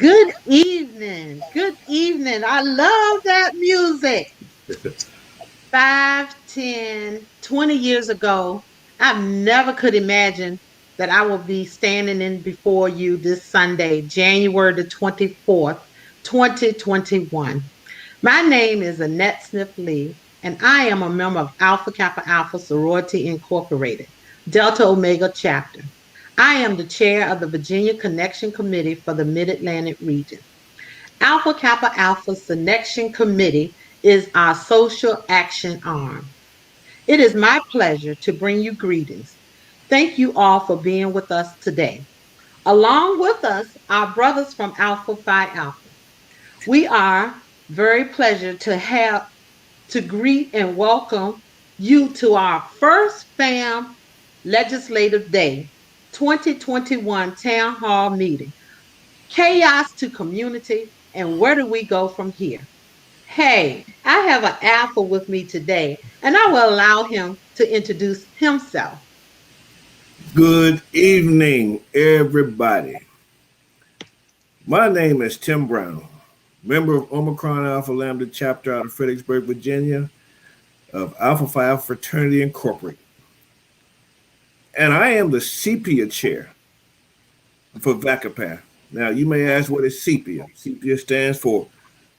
Good evening. Good evening. I love that music. 5, 10, 20 years ago, I never could imagine that I will be standing in before you this Sunday, January the 24th, 2021. My name is Annette Smith Lee, and I am a member of Alpha Kappa Alpha Sorority Incorporated, Delta Omega Chapter. I am the chair of the Virginia Connection Committee for the Mid Atlantic region. Alpha Kappa Alpha Selection Committee is our social action arm. It is my pleasure to bring you greetings. Thank you all for being with us today. Along with us, our brothers from Alpha Phi Alpha. We are very pleasure to have to greet and welcome you to our first FAM Legislative Day 2021 Town Hall meeting. Chaos to community, and where do we go from here? Hey, I have an alpha with me today, and I will allow him to introduce himself. Good evening, everybody. My name is Tim Brown, member of Omicron Alpha Lambda chapter out of Fredericksburg, Virginia, of Alpha Phi Alpha Fraternity Incorporated. And I am the sepia chair for VACAPAF. Now, you may ask, what is sepia? Sepia stands for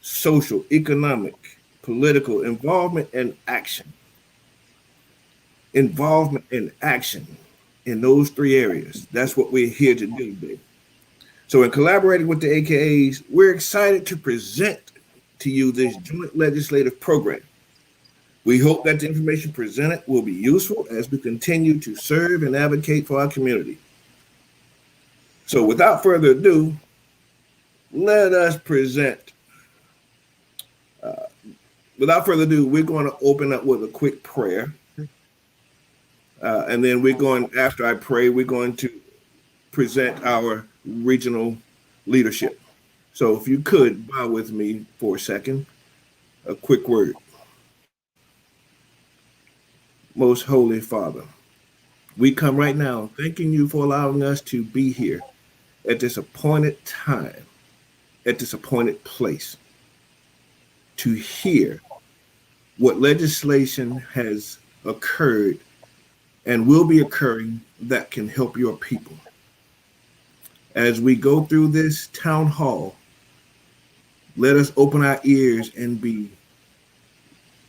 social, economic, political involvement and action. Involvement and action in those three areas. That's what we're here to do today. So in collaborating with the AKAs, we're excited to present to you this joint legislative program. We hope that the information presented will be useful as we continue to serve and advocate for our community. So without further ado, let us present. Without further ado, we're going to open up with a quick prayer. And then after I pray, we're going to present our regional leadership. So if you could bow with me for a second, a quick word. Most Holy Father, we come right now thanking you for allowing us to be here at this appointed time, at this appointed place, to hear what legislation has occurred and will be occurring that can help your people. As we go through this town hall, let us open our ears and be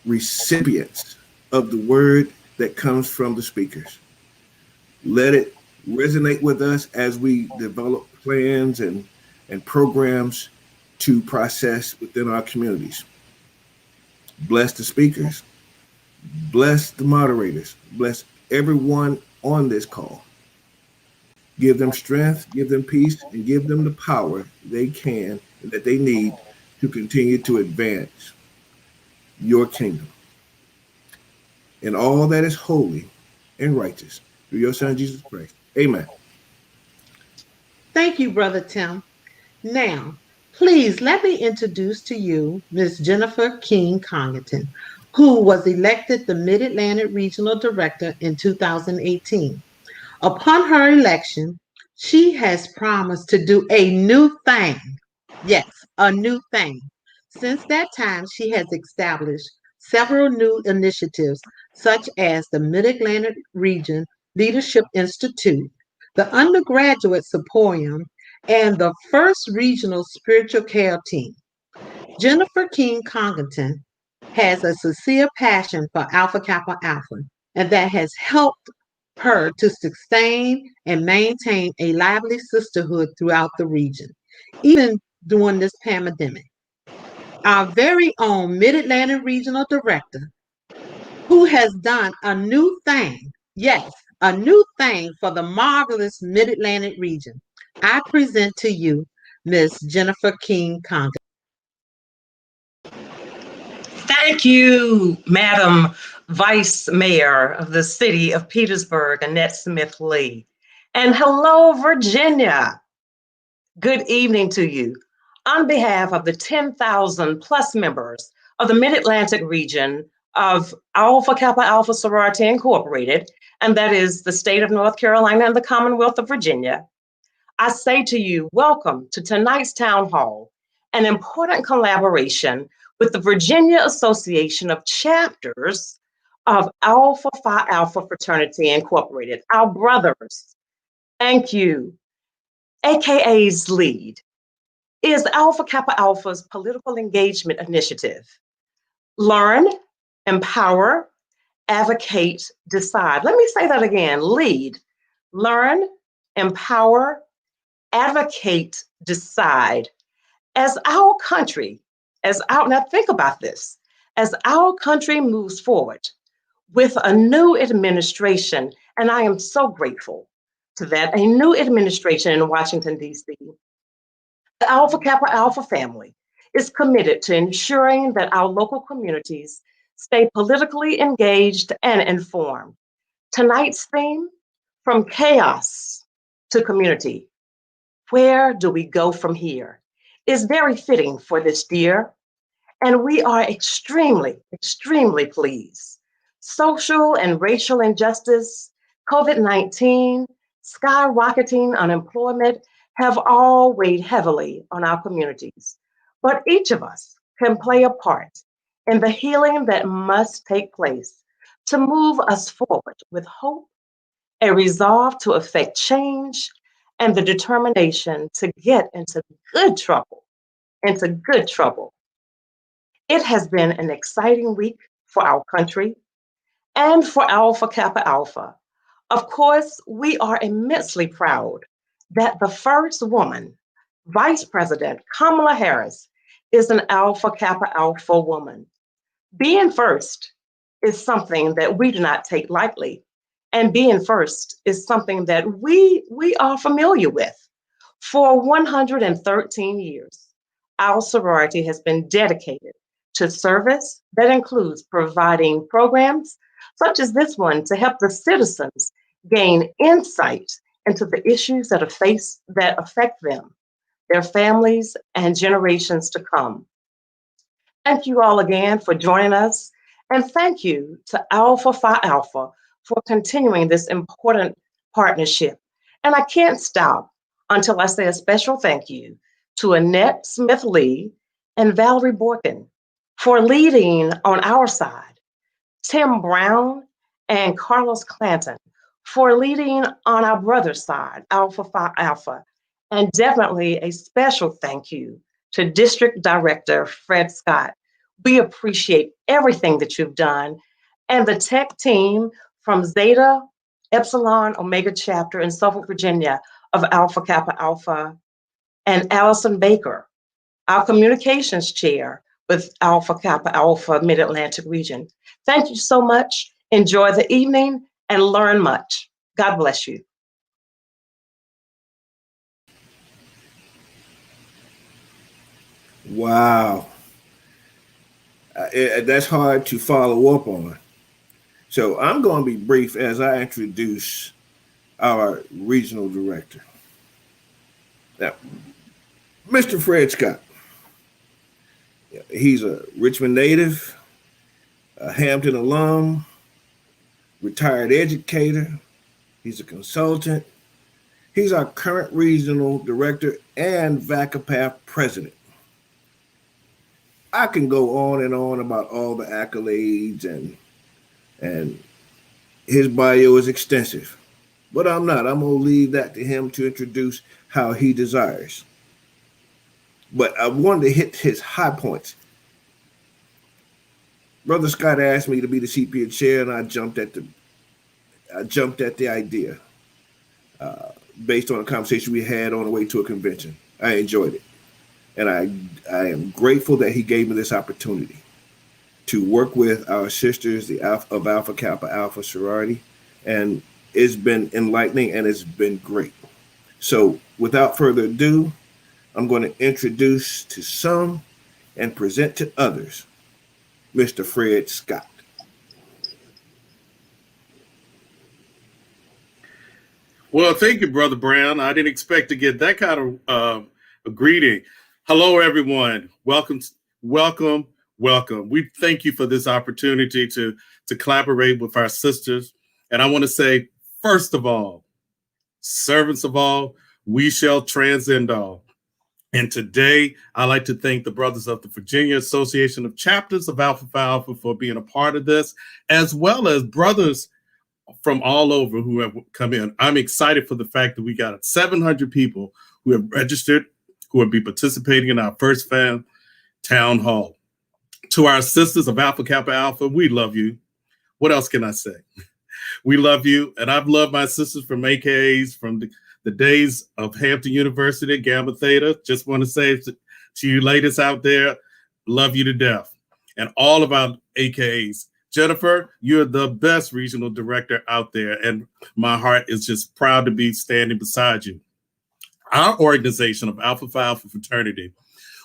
recipients of the word that comes from the speakers. Let it resonate with us as we develop plans and programs to process within our communities. Bless the speakers, bless the moderators, bless everyone on this call. Give them strength, give them peace, and give them the power they can and that they need to continue to advance your kingdom and all that is holy and righteous through your Son, Jesus Christ. Amen. Thank you, Brother Tim. Now, please let me introduce to you Ms. Jennifer King Congleton, who was elected the Mid-Atlantic Regional Director in 2018. Upon her election, she has promised to do a new thing. Yes, a new thing. Since that time, she has established several new initiatives, such as the Mid-Atlantic Region Leadership Institute, the Undergraduate Symposium, and the First Regional Spiritual Care Team. Jennifer King Congleton has a sincere passion for Alpha Kappa Alpha, and that has helped her to sustain and maintain a lively sisterhood throughout the region, even during this pandemic. Our very own Mid-Atlantic Regional Director, who has done a new thing, yes, a new thing for the marvelous Mid-Atlantic region. I present to you Miss Jennifer King Congleton. Thank you, Madam Vice Mayor of the City of Petersburg, Annette Smith Lee. And hello, Virginia. Good evening to you. On behalf of the 10,000 plus members of the Mid-Atlantic region of Alpha Kappa Alpha Sorority Incorporated, and that is the state of North Carolina and the Commonwealth of Virginia, I say to you, welcome to tonight's town hall, an important collaboration with the Virginia Association of Chapters of Alpha Phi Alpha Fraternity Incorporated, our brothers. Thank you. AKA's lead is Alpha Kappa Alpha's political engagement initiative. Learn, empower, advocate, decide. Let me say that again. Lead, learn, empower, advocate, decide. As our country, now think about this, as our country moves forward with a new administration, and I am so grateful to that, a new administration in Washington, D.C., the Alpha Kappa Alpha family is committed to ensuring that our local communities stay politically engaged and informed. Tonight's theme, from chaos to community, where do we go from here, is very fitting for this year, and we are extremely, extremely pleased. Social and racial injustice, COVID-19, skyrocketing unemployment have all weighed heavily on our communities. But each of us can play a part in the healing that must take place to move us forward with hope, a resolve to effect change, and the determination to get into good trouble, into good trouble. It has been an exciting week for our country and for Alpha Kappa Alpha. Of course, we are immensely proud that the first woman, Vice President Kamala Harris, is an Alpha Kappa Alpha woman. Being first is something that we do not take lightly, and being first is something that we are familiar with. For 113 years, our sorority has been dedicated to service that includes providing programs such as this one to help the citizens gain insight into the issues that affect them, their families, and generations to come. Thank you all again for joining us, and thank you to Alpha Phi Alpha for continuing this important partnership. And I can't stop until I say a special thank you to Annette Smith-Lee and Valerie Borkin for leading on our side, Tim Brown and Carlos Clanton for leading on our brother's side, Alpha Phi Alpha, and definitely a special thank you to District Director Fred Scott. We appreciate everything that you've done, and the tech team from Zeta Epsilon Omega Chapter in Suffolk, Virginia of Alpha Kappa Alpha, and Allison Baker, our communications chair with Alpha Kappa Alpha Mid-Atlantic region. Thank you so much. Enjoy the evening and learn much. God bless you. Wow. That's hard to follow up on. So I'm going to be brief as I introduce our regional director. Now, Mr. Fred Scott. He's a Richmond native, a Hampton alum, retired educator. He's a consultant. He's our current regional director and VACAPAF president. I can go on and on about all the accolades and his bio is extensive, but I'm not. I'm going to leave that to him to introduce how he desires. But I wanted to hit his high points. Brother Scott asked me to be the CPA chair, and I jumped at the idea based on a conversation we had on the way to a convention. I enjoyed it, and I am grateful that he gave me this opportunity to work with our sisters of Alpha Kappa Alpha sorority, and it's been enlightening and it's been great. So without further ado, I'm going to introduce to some and present to others Mr. Fred Scott. Well, thank you, Brother Brown. I didn't expect to get that kind of a greeting. Hello, everyone. Welcome. We thank you for this opportunity to collaborate with our sisters. And I want to say, first of all, servants of all, We shall transcend all. And today, I'd like to thank the brothers of the Virginia Association of Chapters of Alpha Phi Alpha for being a part of this, as well as brothers from all over who have come in. I'm excited for the fact that we got 700 people who have registered, who will be participating in our Phirst Pham Town Hall. To our sisters of Alpha Kappa Alpha, we love you. What else can I say? We love you. And I've loved my sisters from AKAs, from the days of Hampton University, Gamma Theta. Just want to say to you ladies out there, love you to death. And all of our AKAs. Jennifer, you're the best regional director out there. And my heart is just proud to be standing beside you. Our organization of Alpha Phi Alpha Fraternity,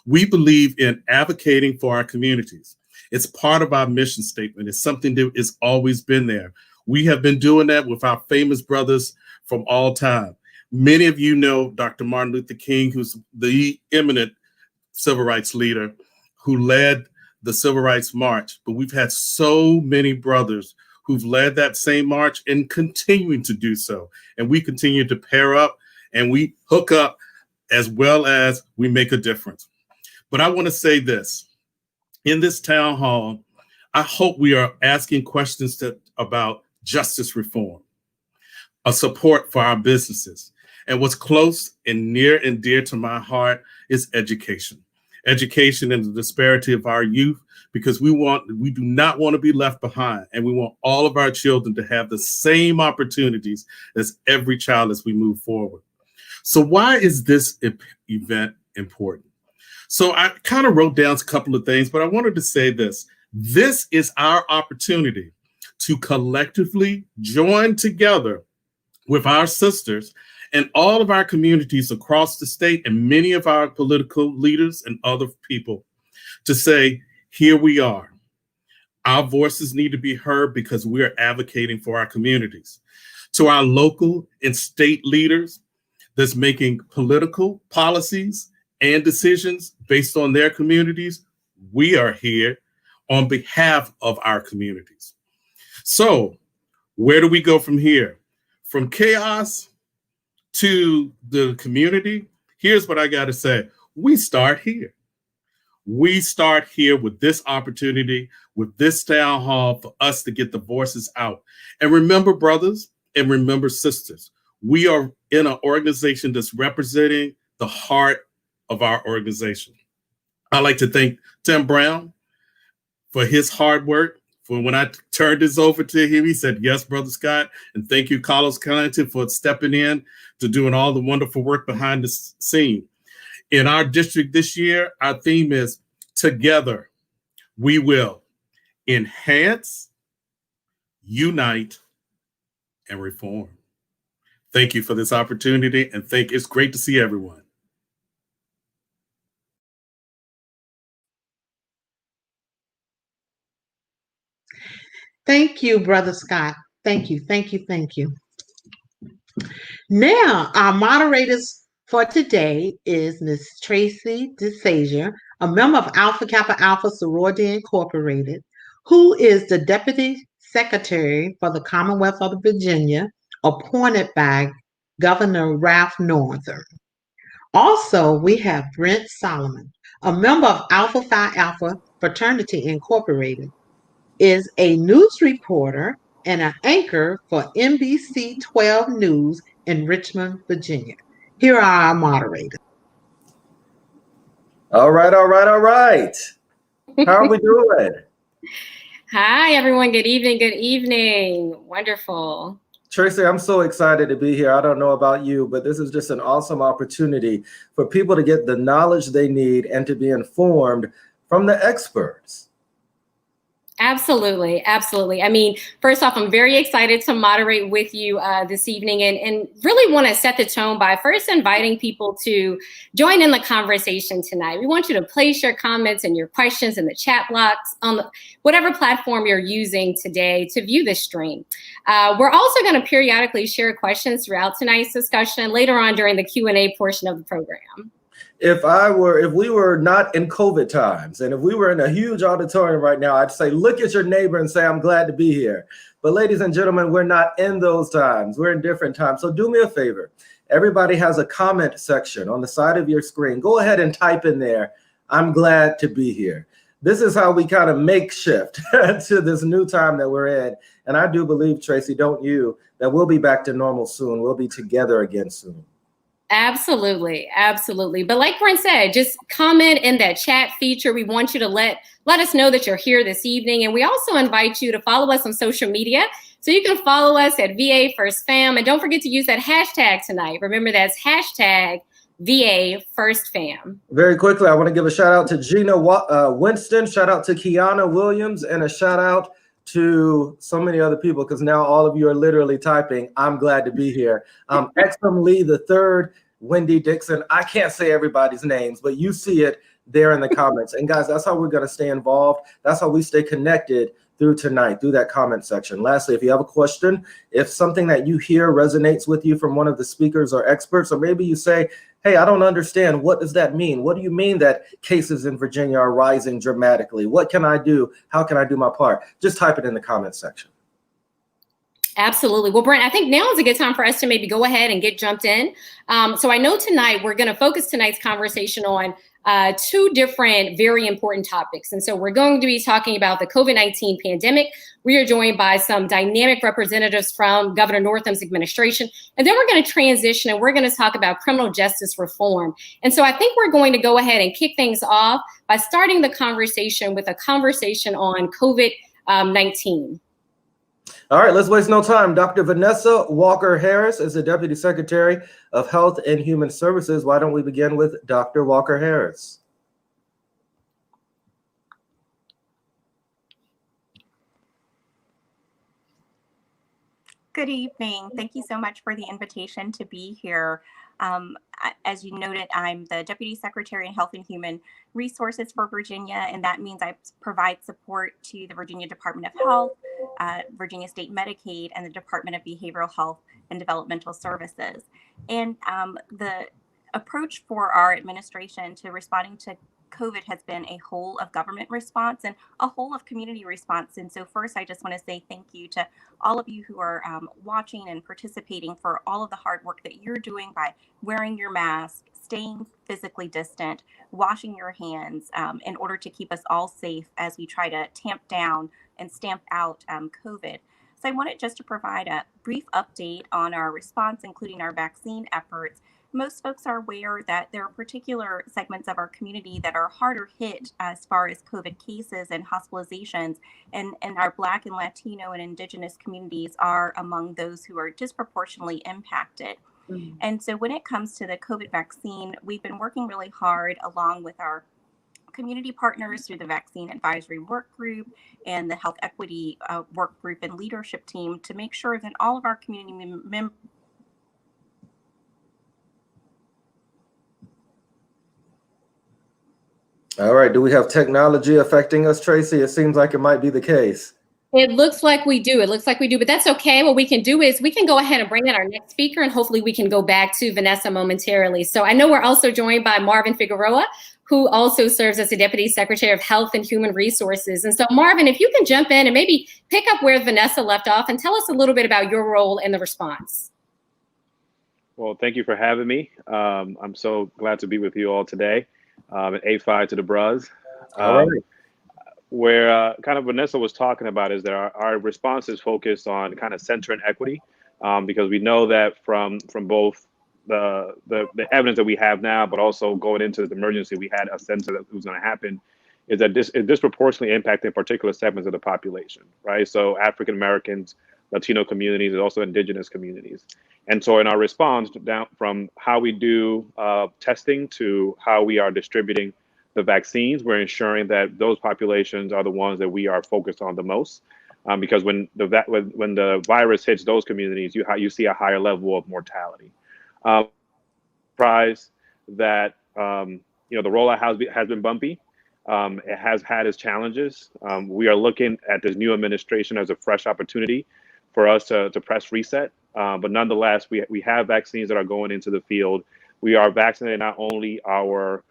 we believe in advocating for our communities. It's part of our mission statement. It's something that has always been there. We have been doing that with our famous brothers from all time. Many of you know Dr. Martin Luther King, who's the eminent civil rights leader who led the Civil Rights March. But we've had so many brothers who've led that same march and continuing to do so. And we continue to pair up and we hook up as well as we make a difference. But I want to say this. In this town hall, I hope we are asking questions about justice reform, a support for our businesses. And what's close and near and dear to my heart is education. Education and the disparity of our youth, because we do not want to be left behind. And we want all of our children to have the same opportunities as every child as we move forward. So why is this event important? So I kind of wrote down a couple of things, but I wanted to say this. This is our opportunity to collectively join together with our sisters and all of our communities across the state and many of our political leaders and other people to say, here we are. Our voices need to be heard because we're advocating for our communities. To our local and state leaders that's making political policies and decisions based on their communities, we are here on behalf of our communities. So where do we go from here? From chaos to the community, here's what I got to say. We start here. We start here with this opportunity, with this town hall for us to get the voices out. And remember, brothers, and remember, sisters, we are in an organization that's representing the heart of our organization. I'd like to thank Tim Brown for his hard work. For when I turned this over to him, he said, yes, Brother Scott. And thank you, Carlos Connington, for stepping in to doing all the wonderful work behind the scene. In our district this year, our theme is Together We Will Enhance, Unite, and Reform. Thank you for this opportunity, and it's great to see everyone. Thank you, Brother Scott. Thank you, thank you, thank you. Now, our moderators for today is Ms. Tracy DeSazier, a member of Alpha Kappa Alpha Sorority Incorporated, who is the Deputy Secretary for the Commonwealth of Virginia, appointed by Governor Ralph Northern. Also, we have Brent Solomon, a member of Alpha Phi Alpha Fraternity Incorporated, is a news reporter and an anchor for NBC 12 News in Richmond, Virginia. Here are our moderators. All right. How are we doing? Hi, everyone. Good evening. Good evening. Wonderful. Tracy, I'm so excited to be here. I don't know about you, but this is just an awesome opportunity for people to get the knowledge they need and to be informed from the experts. Absolutely. Absolutely. I mean, first off, I'm very excited to moderate with you this evening and really want to set the tone by first inviting people to join in the conversation tonight. We want you to place your comments and your questions in the chat box on whatever platform you're using today to view this stream. We're also going to periodically share questions throughout tonight's discussion and later on during the Q&A portion of the program. If we were not in COVID times and if we were in a huge auditorium right now, I'd say, look at your neighbor and say, I'm glad to be here. But ladies and gentlemen, we're not in those times. We're in different times. So do me a favor. Everybody has a comment section on the side of your screen. Go ahead and type in there, "I'm glad to be here." This is how we kind of makeshift to this new time that we're in. And I do believe, Tracy, don't you, that we'll be back to normal soon. We'll be together again soon. Absolutely. Absolutely. But like Brent said, just comment in that chat feature. We want you to let us know that you're here this evening. And we also invite you to follow us on social media. So you can follow us at VA Phirst Pham. And don't forget to use that hashtag tonight. Remember, that's hashtag VA Phirst Pham. Very quickly, I want to give a shout out to Gina Winston, shout out to Kiana Williams, and a shout out to so many other people, because now all of you are literally typing, "I'm glad to be here." Exum Lee III, Wendy Dixon. I can't say everybody's names, but you see it there in the comments. And guys, that's how we're going to stay involved. That's how we stay connected through tonight, through that comment section. Lastly, if you have a question, if something that you hear resonates with you from one of the speakers or experts, or maybe you say, "Hey, I don't understand. What does that mean? What do you mean that cases in Virginia are rising dramatically? What can I do? How can I do my part?" Just type it in the comment section. Absolutely. Well, Brent, I think now is a good time for us to maybe go ahead and get jumped in. So I know tonight we're going to focus tonight's conversation on two different very important topics. And so we're going to be talking about the COVID-19 pandemic. We are joined by some dynamic representatives from Governor Northam's administration. And then we're going to transition and we're going to talk about criminal justice reform. And so I think we're going to go ahead and kick things off by starting the conversation with a conversation on COVID-19. All right, let's waste no time. Dr. Vanessa Walker-Harris is the Deputy Secretary of Health and Human Services. Why don't we begin with Dr. Walker-Harris? Good evening. Thank you so much for the invitation to be here. As you noted, I'm the Deputy Secretary in Health and Human Resources for Virginia, and that means I provide support to the Virginia Department of Health, Virginia State Medicaid, and the Department of Behavioral Health and Developmental Services. And the approach for our administration to responding to COVID has been a whole of government response and a whole of community response. And so first, I just want to say thank you to all of you who are watching and participating for all of the hard work that you're doing by wearing your mask, staying physically distant, washing your hands in order to keep us all safe as we try to tamp down and stamp out COVID. So I wanted just to provide a brief update on our response, including our vaccine efforts. Most folks are aware that there are particular segments of our community that are harder hit as far as COVID cases and hospitalizations, and our Black and Latino and Indigenous communities are among those who are disproportionately impacted. Mm-hmm. And so when it comes to the COVID vaccine, we've been working really hard along with our community partners through the Vaccine Advisory Work Group and the Health Equity Work Group and leadership team to make sure that all of our community members. All right. Do we have technology affecting us, Tracy? It seems like it might be the case. It looks like we do. It looks like we do, but that's okay. What we can do is we can go ahead and bring in our next speaker, and hopefully we can go back to Vanessa momentarily. So I know we're also joined by Marvin Figueroa, who also serves as the Deputy Secretary of Health and Human Resources. And so Marvin, if you can jump in and maybe pick up where Vanessa left off and tell us a little bit about your role in the response. Well, thank you for having me. I'm so glad to be with you all today. At 8-5 to the Bruz. Where kind of Vanessa was talking about is that our response is focused on kind of center and equity, because we know that from both the evidence that we have now, but also going into the emergency, we had a sense that it was going to happen, is that this is disproportionately impacting particular segments of the population, right? So African Americans, Latino communities, and also Indigenous communities. And so in our response, down from how we do testing to how we are distributing the vaccines, we're ensuring that those populations are the ones that we are focused on the most. Because when the virus hits those communities, you see a higher level of mortality. Surprise that the rollout has been bumpy. It has had its challenges. We are looking at this new administration as a fresh opportunity for us to press reset. But nonetheless, we have vaccines that are going into the field. We are vaccinating not only our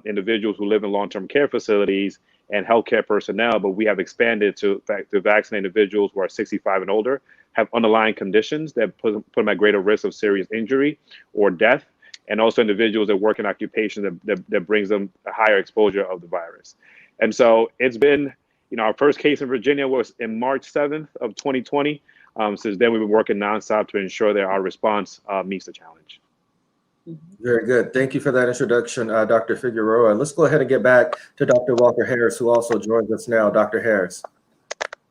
individuals who live in long-term care facilities and healthcare personnel, but we have expanded to vaccinate individuals who are 65 and older, have underlying conditions that put them at greater risk of serious injury or death, and also individuals that work in occupations that brings them a higher exposure of the virus. And so it's been, our first case in Virginia was in March 7th of 2020. Since then, we've been working nonstop to ensure that our response meets the challenge. Very good. Thank you for that introduction, Dr. Figueroa. Let's go ahead and get back to Dr. Walker Harris, who also joins us now. Dr. Harris.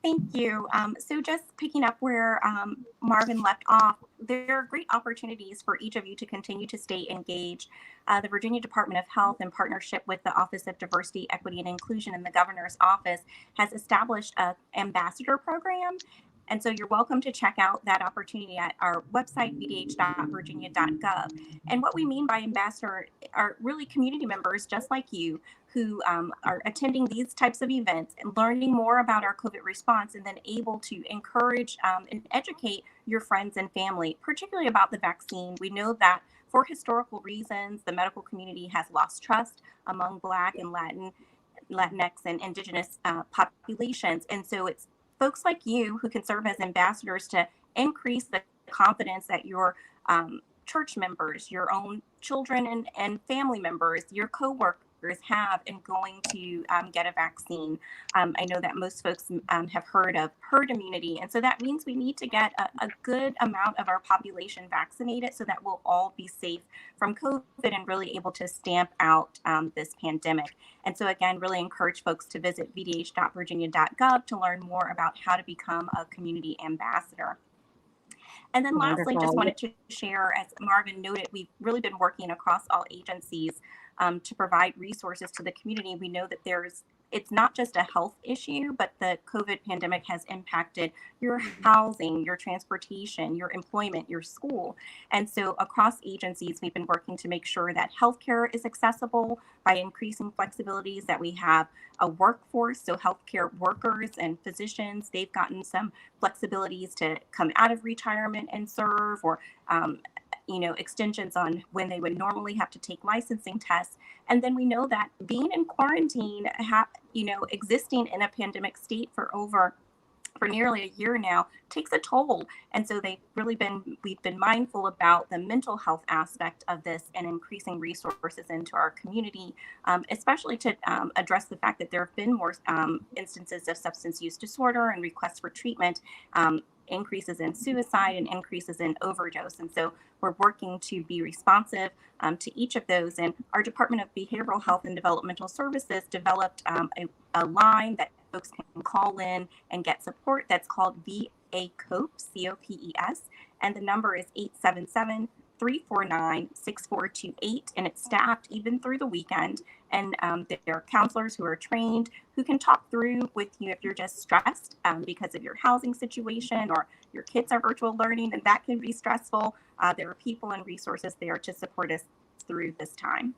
Thank you. So just picking up where Marvin left off, there are great opportunities for each of you to continue to stay engaged. The Virginia Department of Health, in partnership with the Office of Diversity, Equity, and Inclusion in the Governor's Office, has established an ambassador program. And so you're welcome to check out that opportunity at our website, vdh.virginia.gov. And what we mean by ambassador are really community members just like you who are attending these types of events and learning more about our COVID response, and then able to encourage and educate your friends and family, particularly about the vaccine. We know that for historical reasons, the medical community has lost trust among Black and Latinx and Indigenous populations. And so it's folks like you who can serve as ambassadors to increase the confidence that your church members, your own children and family members, your coworkers have in going to get a vaccine. I know that most folks have heard of herd immunity. And so that means we need to get a good amount of our population vaccinated so that we'll all be safe from COVID and really able to stamp out this pandemic. And so again, really encourage folks to visit vdh.virginia.gov to learn more about how to become a community ambassador. And then lastly, just wanted to share, as Marvin noted, we've really been working across all agencies to provide resources to the community. We know that it's not just a health issue, but the COVID pandemic has impacted your housing, your transportation, your employment, your school. And so across agencies, we've been working to make sure that healthcare is accessible by increasing flexibilities, that we have a workforce. So healthcare workers and physicians, they've gotten some flexibilities to come out of retirement and serve, or extensions on when they would normally have to take licensing tests. And then we know that being in quarantine, existing in a pandemic state for nearly a year now takes a toll. And so we've been mindful about the mental health aspect of this and increasing resources into our community, especially to address the fact that there have been more instances of substance use disorder and requests for treatment, increases in suicide and increases in overdose. And so we're working to be responsive to each of those. And our Department of Behavioral Health and Developmental Services developed a line that folks can call in and get support that's called VACAPAF, COPES, and the number is 877-349-6428, and it's staffed even through the weekend. And there are counselors who are trained who can talk through with you if you're just stressed because of your housing situation, or your kids are virtual learning, and that can be stressful. There are people and resources there to support us through this time.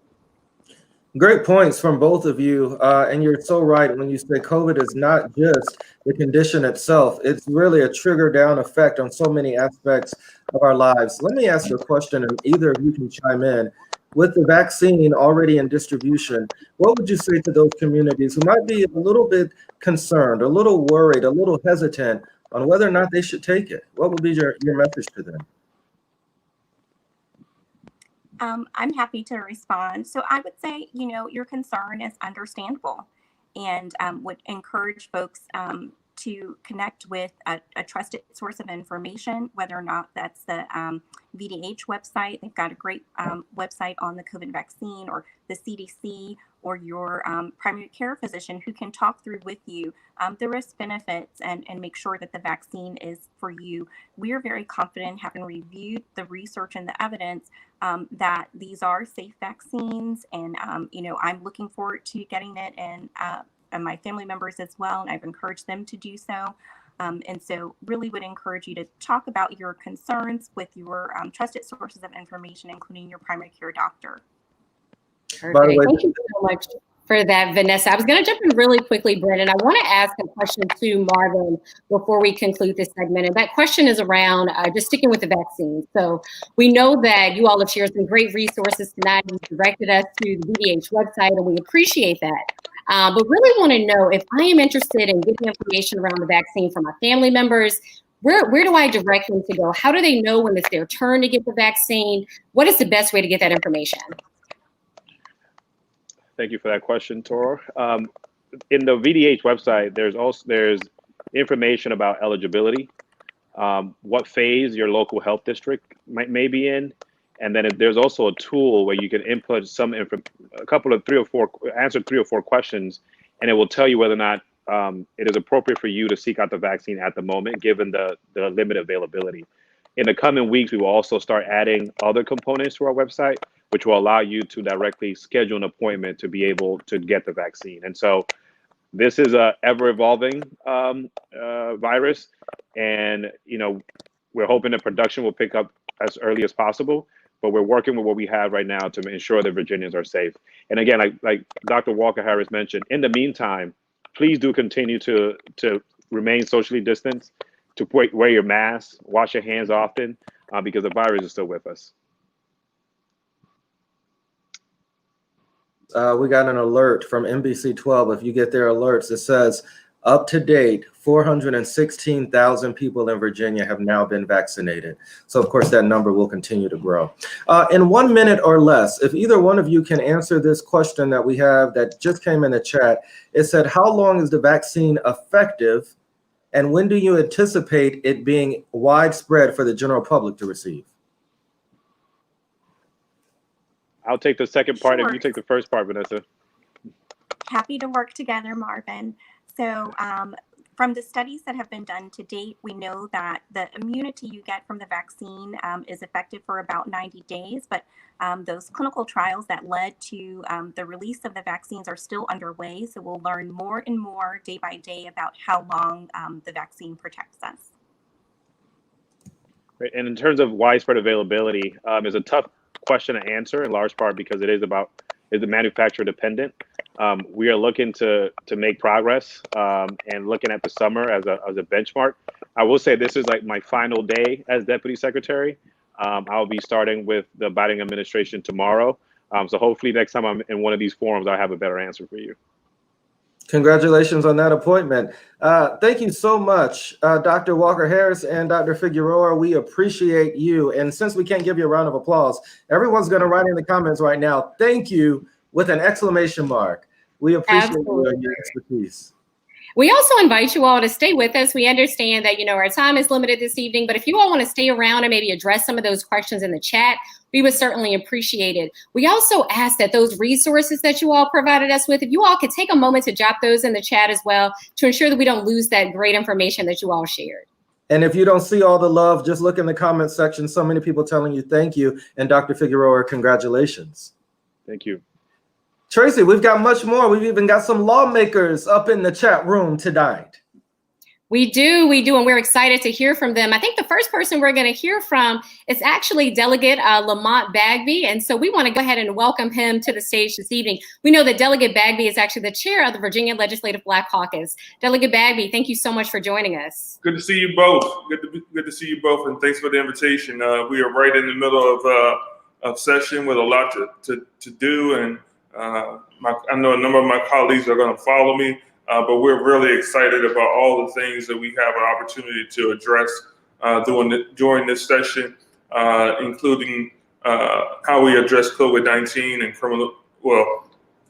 Great points from both of you. And you're so right when you say COVID is not just the condition itself. It's really a trigger down effect on so many aspects of our lives. Let me ask you a question, and either of you can chime in. With the vaccine already in distribution, what would you say to those communities who might be a little bit concerned, a little worried, a little hesitant on whether or not they should take it? What would be your message to them? I'm happy to respond. So I would say, your concern is understandable, and would encourage folks to connect with a trusted source of information, whether or not that's the VDH website. They've got a great website on the COVID vaccine, or the CDC, or your primary care physician who can talk through with you the risk benefits and make sure that the vaccine is for you. We are very confident, having reviewed the research and the evidence, that these are safe vaccines. And, I'm looking forward to getting it, and my family members as well. And I've encouraged them to do so. And so really would encourage you to talk about your concerns with your trusted sources of information, including your primary care doctor. Perfect. Thank you so much for that, Vanessa. I was going to jump in really quickly, Brennan. I want to ask a question to Marvin before we conclude this segment. And that question is around just sticking with the vaccine. So we know that you all have shared some great resources tonight. You directed us to the VDH website, and we appreciate that. But really want to know, if I am interested in getting information around the vaccine from my family members, where do I direct them to go? How do they know when it's their turn to get the vaccine? What is the best way to get that information? Thank you for that question, Toro. In the VDH website, there's information about eligibility, what phase your local health district may be in, and then there's also a tool where you can input answer 3 or 4 questions, and it will tell you whether or not it is appropriate for you to seek out the vaccine at the moment, given the limited availability. In the coming weeks, we will also start adding other components to our website, which will allow you to directly schedule an appointment to be able to get the vaccine. And so this is a ever evolving virus, and we're hoping that production will pick up as early as possible, but we're working with what we have right now to ensure that Virginians are safe. And again, like Dr. Walker Harris mentioned, in the meantime, please do continue to remain socially distanced, to wear your mask, wash your hands often, because the virus is still with us. We got an alert from NBC 12. If you get their alerts, it says, up to date, 416,000 people in Virginia have now been vaccinated. So, of course, that number will continue to grow. In 1 minute or less, if either one of you can answer this question that we have that just came in the chat, it said, how long is the vaccine effective, and when do you anticipate it being widespread for the general public to receive? I'll take the second part Sure. if you take the first part, Vanessa. Happy to work together, Marvin. So from the studies that have been done to date, we know that the immunity you get from the vaccine is effective for about 90 days, but those clinical trials that led to the release of the vaccines are still underway. So we'll learn more and more day by day about how long the vaccine protects us. Great. And in terms of widespread availability, is a tough question to answer in large part because it is manufacturer dependent. We are looking to make progress and looking at the summer as a benchmark. I will say this is like my final day as Deputy Secretary. I'll be starting with the Biden administration tomorrow. So hopefully next time I'm in one of these forums, I'll have a better answer for you. Congratulations on that appointment. Thank you so much, Dr. Walker Harris and Dr. Figueroa. We appreciate you. And since we can't give you a round of applause, everyone's going to write in the comments right now, thank you, with an exclamation mark. We appreciate you and your expertise. We also invite you all to stay with us. We understand that, our time is limited this evening, but if you all want to stay around and maybe address some of those questions in the chat, we would certainly appreciate it. We also ask that those resources that you all provided us with, if you all could take a moment to drop those in the chat as well to ensure that we don't lose that great information that you all shared. And if you don't see all the love, just look in the comment section. So many people telling you thank you. And Dr. Figueroa, congratulations. Thank you. Tracy, we've got much more. We've even got some lawmakers up in the chat room tonight. We do, and we're excited to hear from them. I think the first person we're going to hear from is actually Delegate Lamont Bagby, and so we want to go ahead and welcome him to the stage this evening. We know that Delegate Bagby is actually the chair of the Virginia Legislative Black Caucus. Delegate Bagby, thank you so much for joining us. Good to see you both. Good to see you both, and thanks for the invitation. We are right in the middle of session with a lot to do, and I know a number of my colleagues are going to follow me. But we're really excited about all the things that we have an opportunity to address during this session, including how we address COVID-19 and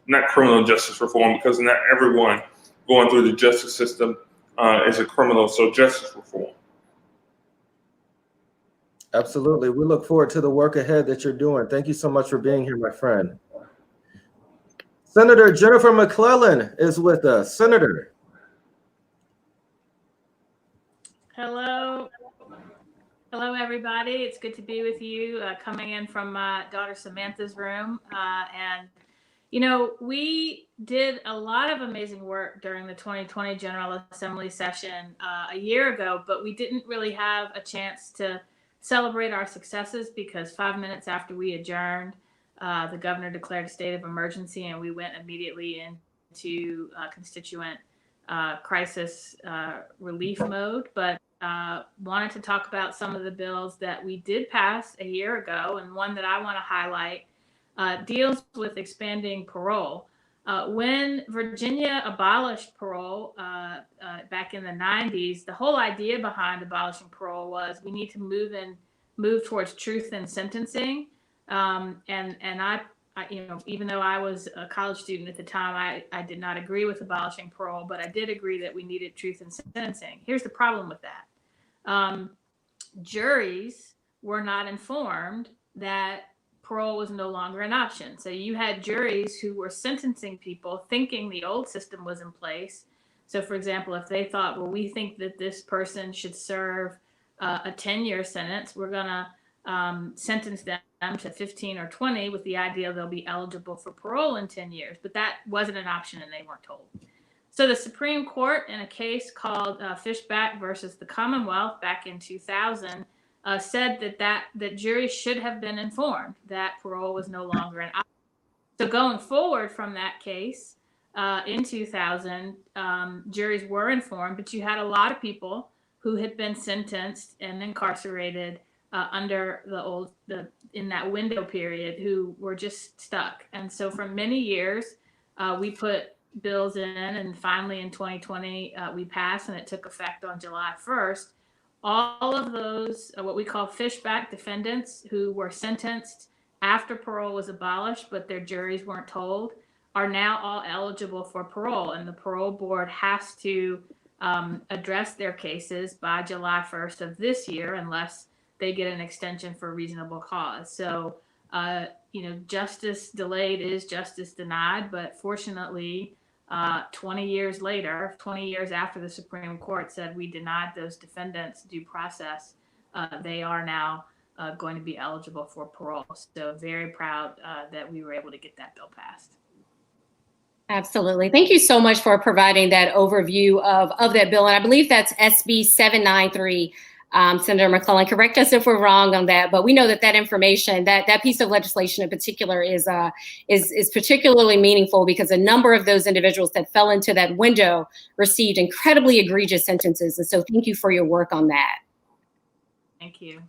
not criminal justice reform, because not everyone going through the justice system is a criminal, so justice reform. Absolutely. We look forward to the work ahead that you're doing. Thank you so much for being here, my friend. Senator Jennifer McClellan is with us. Senator. Hello. Hello, everybody. It's good to be with you, coming in from my daughter Samantha's room. And, we did a lot of amazing work during the 2020 General Assembly session a year ago, but we didn't really have a chance to celebrate our successes because 5 minutes after we adjourned, the governor declared a state of emergency, and we went immediately into constituent crisis relief mode. But wanted to talk about some of the bills that we did pass a year ago, and one that I want to highlight deals with expanding parole. When Virginia abolished parole back in the 90s, the whole idea behind abolishing parole was we need to move towards truth in sentencing. And I, you know, even though I was a college student at the time, I did not agree with abolishing parole, but I did agree that we needed truth in sentencing. Here's the problem with that. Juries were not informed that parole was no longer an option. So you had juries who were sentencing people thinking the old system was in place. So, for example, if they thought, well, we think that this person should serve a 10-year sentence, we're going to sentence them to 15 or 20 with the idea they'll be eligible for parole in 10 years. But that wasn't an option and they weren't told. So the Supreme Court, in a case called Phirst Pham versus the Commonwealth back in 2000, said that juries should have been informed that parole was no longer an option. So going forward from that case in 2000, juries were informed, but you had a lot of people who had been sentenced and incarcerated under in that window period who were just stuck. And so for many years, we put bills in, and finally in 2020, we passed, and it took effect on July 1st. All of those, what we call fishback defendants who were sentenced after parole was abolished, but their juries weren't told, are now all eligible for parole. And the parole board has to address their cases by July 1st of this year, unless they get an extension for reasonable cause. So, you know, justice delayed is justice denied, but fortunately, 20 years later, 20 years after the Supreme Court said we denied those defendants due process, they are now going to be eligible for parole. So very proud that we were able to get that bill passed. Absolutely. Thank you so much for providing that overview of that bill. And I believe that's SB 793. Senator McClellan, correct us if we're wrong on that, but we know that information, that piece of legislation in particular is particularly meaningful because a number of those individuals that fell into that window received incredibly egregious sentences. And so thank you for your work on that. Thank you.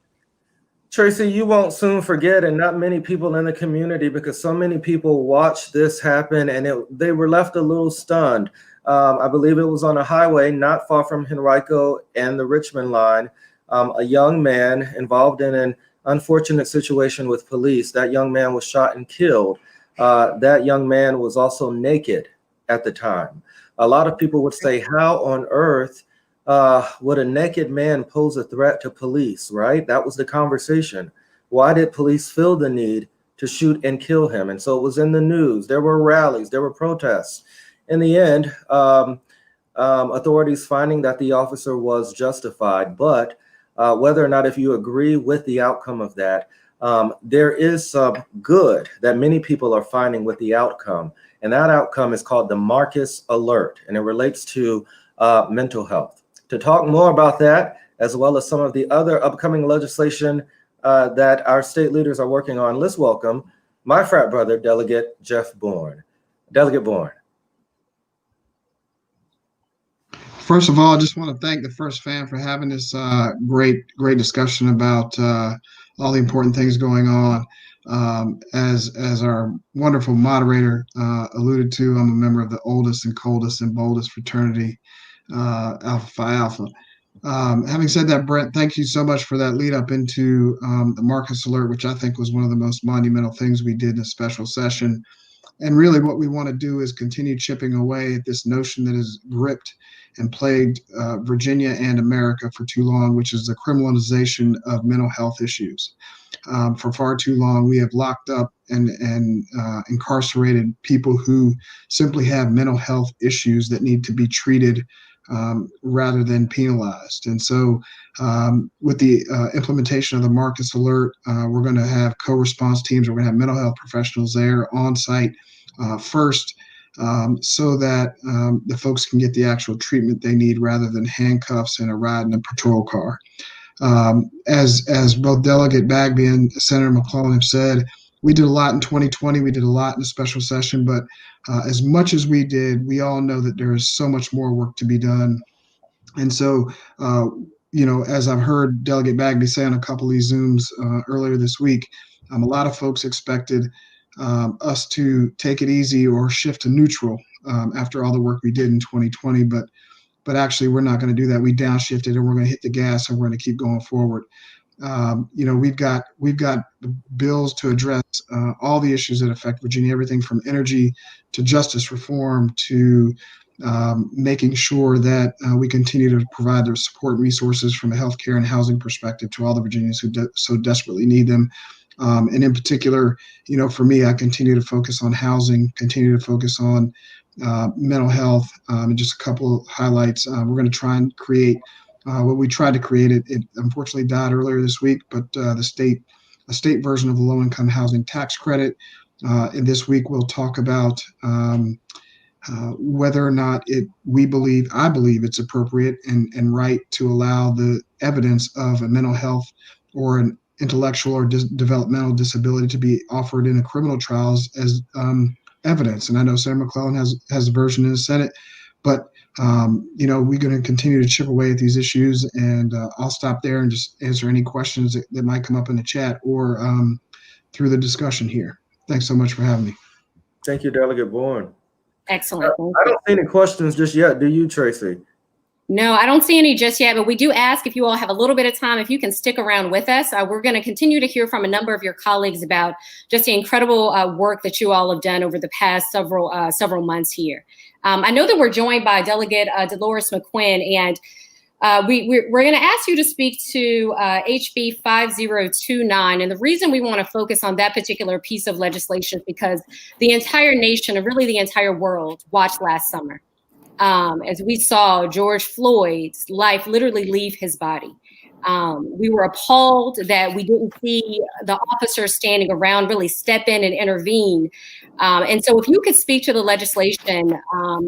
Tracy, you won't soon forget, and not many people in the community, because so many people watched this happen and they were left a little stunned. I believe it was on a highway not far from Henrico and the Richmond line. A young man involved in an unfortunate situation with police. That young man was shot and killed. That young man was also naked at the time. A lot of people would say, how on earth would a naked man pose a threat to police, right? That was the conversation. Why did police feel the need to shoot and kill him? And so it was in the news. There were rallies, there were protests. In the end, authorities finding that the officer was justified, but whether or not if you agree with the outcome of that, there is some good that many people are finding with the outcome. And that outcome is called the Marcus Alert, and it relates to mental health. To talk more about that, as well as some of the other upcoming legislation that our state leaders are working on, let's welcome my frat brother, Delegate Jeff Bourne. Delegate Bourne. First of all, I just want to thank the Phirst Pham for having this great discussion about all the important things going on. As our wonderful moderator alluded to, I'm a member of the oldest and coldest and boldest fraternity, Alpha Phi Alpha. Having said that, Brent, thank you so much for that lead up into the Marcus Alert, which I think was one of the most monumental things we did in a special session. And really what we want to do is continue chipping away at this notion that has gripped and plagued Virginia and America for too long, which is the criminalization of mental health issues. For far too long, we have locked up and incarcerated people who simply have mental health issues that need to be treated rather than penalized. And so with the implementation of the Marcus Alert, we're going to have co-response teams. We're going to have mental health professionals there on site first, so that the folks can get the actual treatment they need rather than handcuffs and a ride in a patrol car. As both Delegate Bagby and Senator McClellan have said, we did a lot in 2020. We did a lot in a special session, but as much as we did, we all know that there is so much more work to be done. And so, you know, as I've heard Delegate Bagby say on a couple of these Zooms earlier this week, a lot of folks expected us to take it easy or shift to neutral after all the work we did in 2020. But actually, we're not going to do that. We downshifted and we're going to hit the gas and we're going to keep going forward. We've got bills to address all the issues that affect Virginia, everything from energy to justice reform to making sure that we continue to provide the support and resources from a healthcare and housing perspective to all the Virginians who so desperately need them. And in particular, for me, I continue to focus on housing, continue to focus on mental health, and just a couple of highlights. We're going to try and create what we tried to create. It unfortunately died earlier this week, but a state version of the low-income housing tax credit. And this week we'll talk about whether or not I believe it's appropriate and right to allow the evidence of a mental health or an intellectual or developmental disability to be offered in a criminal trials as evidence. And I know Senator McClellan has a version in the Senate, but we're going to continue to chip away at these issues, and I'll stop there and just answer any questions that might come up in the chat or through the discussion here. Thanks so much for having me. Thank you, Delegate Bourne. Excellent. I don't see any questions just yet. Do you, Tracy? No, I don't see any just yet, but we do ask if you all have a little bit of time, if you can stick around with us. We're going to continue to hear from a number of your colleagues about just the incredible work that you all have done over the past several months here. I know that we're joined by Delegate Dolores McQuinn, and we're going to ask you to speak to HB 5029. And the reason we want to focus on that particular piece of legislation is because the entire nation, and really the entire world, watched last summer as we saw George Floyd's life literally leave his body. We were appalled that we didn't see the officers standing around really step in and intervene. And so if you could speak to the legislation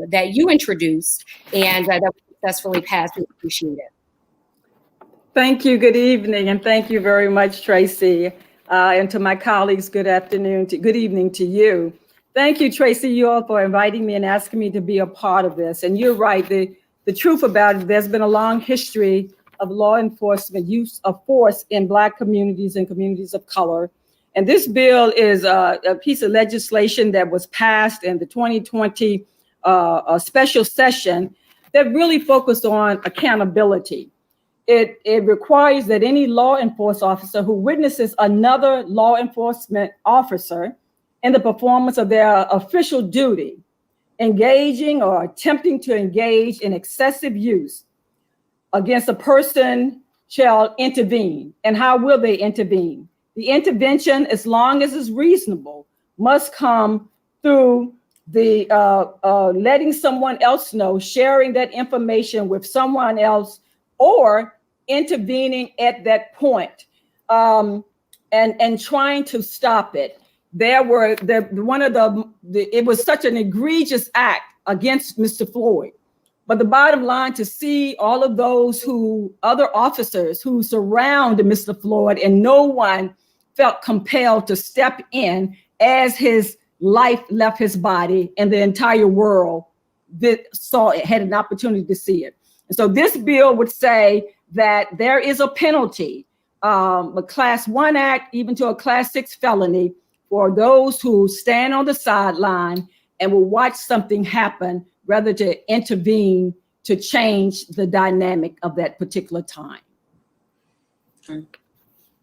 that you introduced and that we successfully passed, we appreciate it. Thank you. Good evening. And thank you very much, Tracy. And to my colleagues, good evening to you. Thank you, Tracy, you all for inviting me and asking me to be a part of this. And you're right. The truth about it, there's been a long history of law enforcement use of force in Black communities and communities of color. And this bill is a piece of legislation that was passed in the 2020 special session that really focused on accountability. It requires that any law enforcement officer who witnesses another law enforcement officer in the performance of their official duty, engaging or attempting to engage in excessive use against a person shall intervene. And how will they intervene? The intervention, as long as it's reasonable, must come through the letting someone else know, sharing that information with someone else, or intervening at that point and trying to stop it. It was such an egregious act against Mr. Floyd. But the bottom line, to see all of those other officers who surround Mr. Floyd, and no one felt compelled to step in as his life left his body, and the entire world had an opportunity to see it. And so this bill would say that there is a penalty, a Class 1 act, even to a Class 6 felony, for those who stand on the sideline and will watch something happen rather to intervene to change the dynamic of that particular time.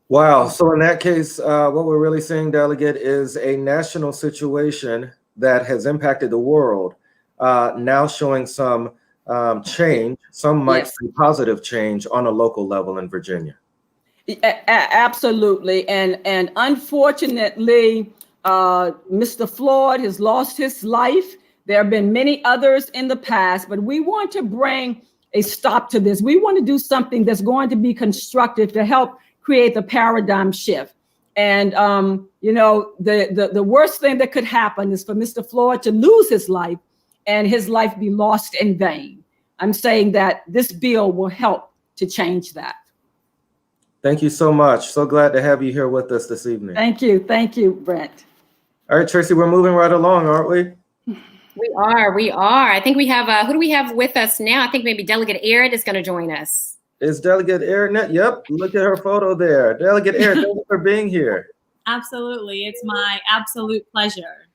Wow. So in that case, what we're really seeing, Delegate, is a national situation that has impacted the world, now showing some change, some might say positive change on a local level in Virginia. Absolutely. And unfortunately, Mr. Floyd has lost his life. There have been many others in the past, but we want to bring a stop to this. We want to do something that's going to be constructive to help create the paradigm shift. And, the worst thing that could happen is for Mr. Floyd to lose his life and his life be lost in vain. I'm saying that this bill will help to change that. Thank you so much. So glad to have you here with us this evening. Thank you. Thank you, Brent. All right, Tracy, we're moving right along, aren't we? We are. I think we have, who do we have with us now? I think maybe Delegate Aird is going to join us. Is Delegate Aird? Yep, look at her photo there. Delegate Aird, thank you for being here. Absolutely. It's my absolute pleasure.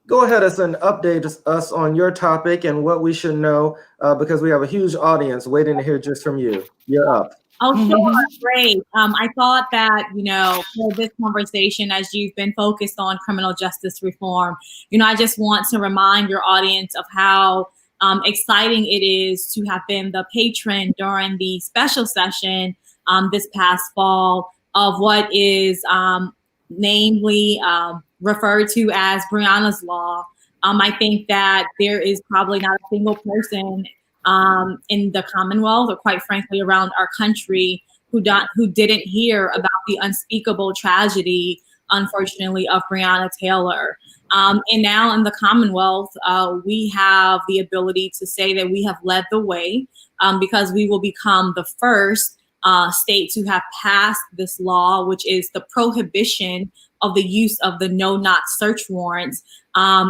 Go ahead and update us on your topic and what we should know, because we have a huge audience waiting to hear just from you. You're up. Oh, sure. Great. I thought that, for this conversation, as you've been focused on criminal justice reform, I just want to remind your audience of how exciting it is to have been the patron during the special session this past fall of what is namely referred to as Breonna's Law. I think that there is probably not a single person in the Commonwealth, or quite frankly around our country, who didn't hear about the unspeakable tragedy, unfortunately, of Breonna Taylor. And now in the Commonwealth, we have the ability to say that we have led the way, because we will become the first state to have passed this law, which is the prohibition of the use of the no-knock search warrants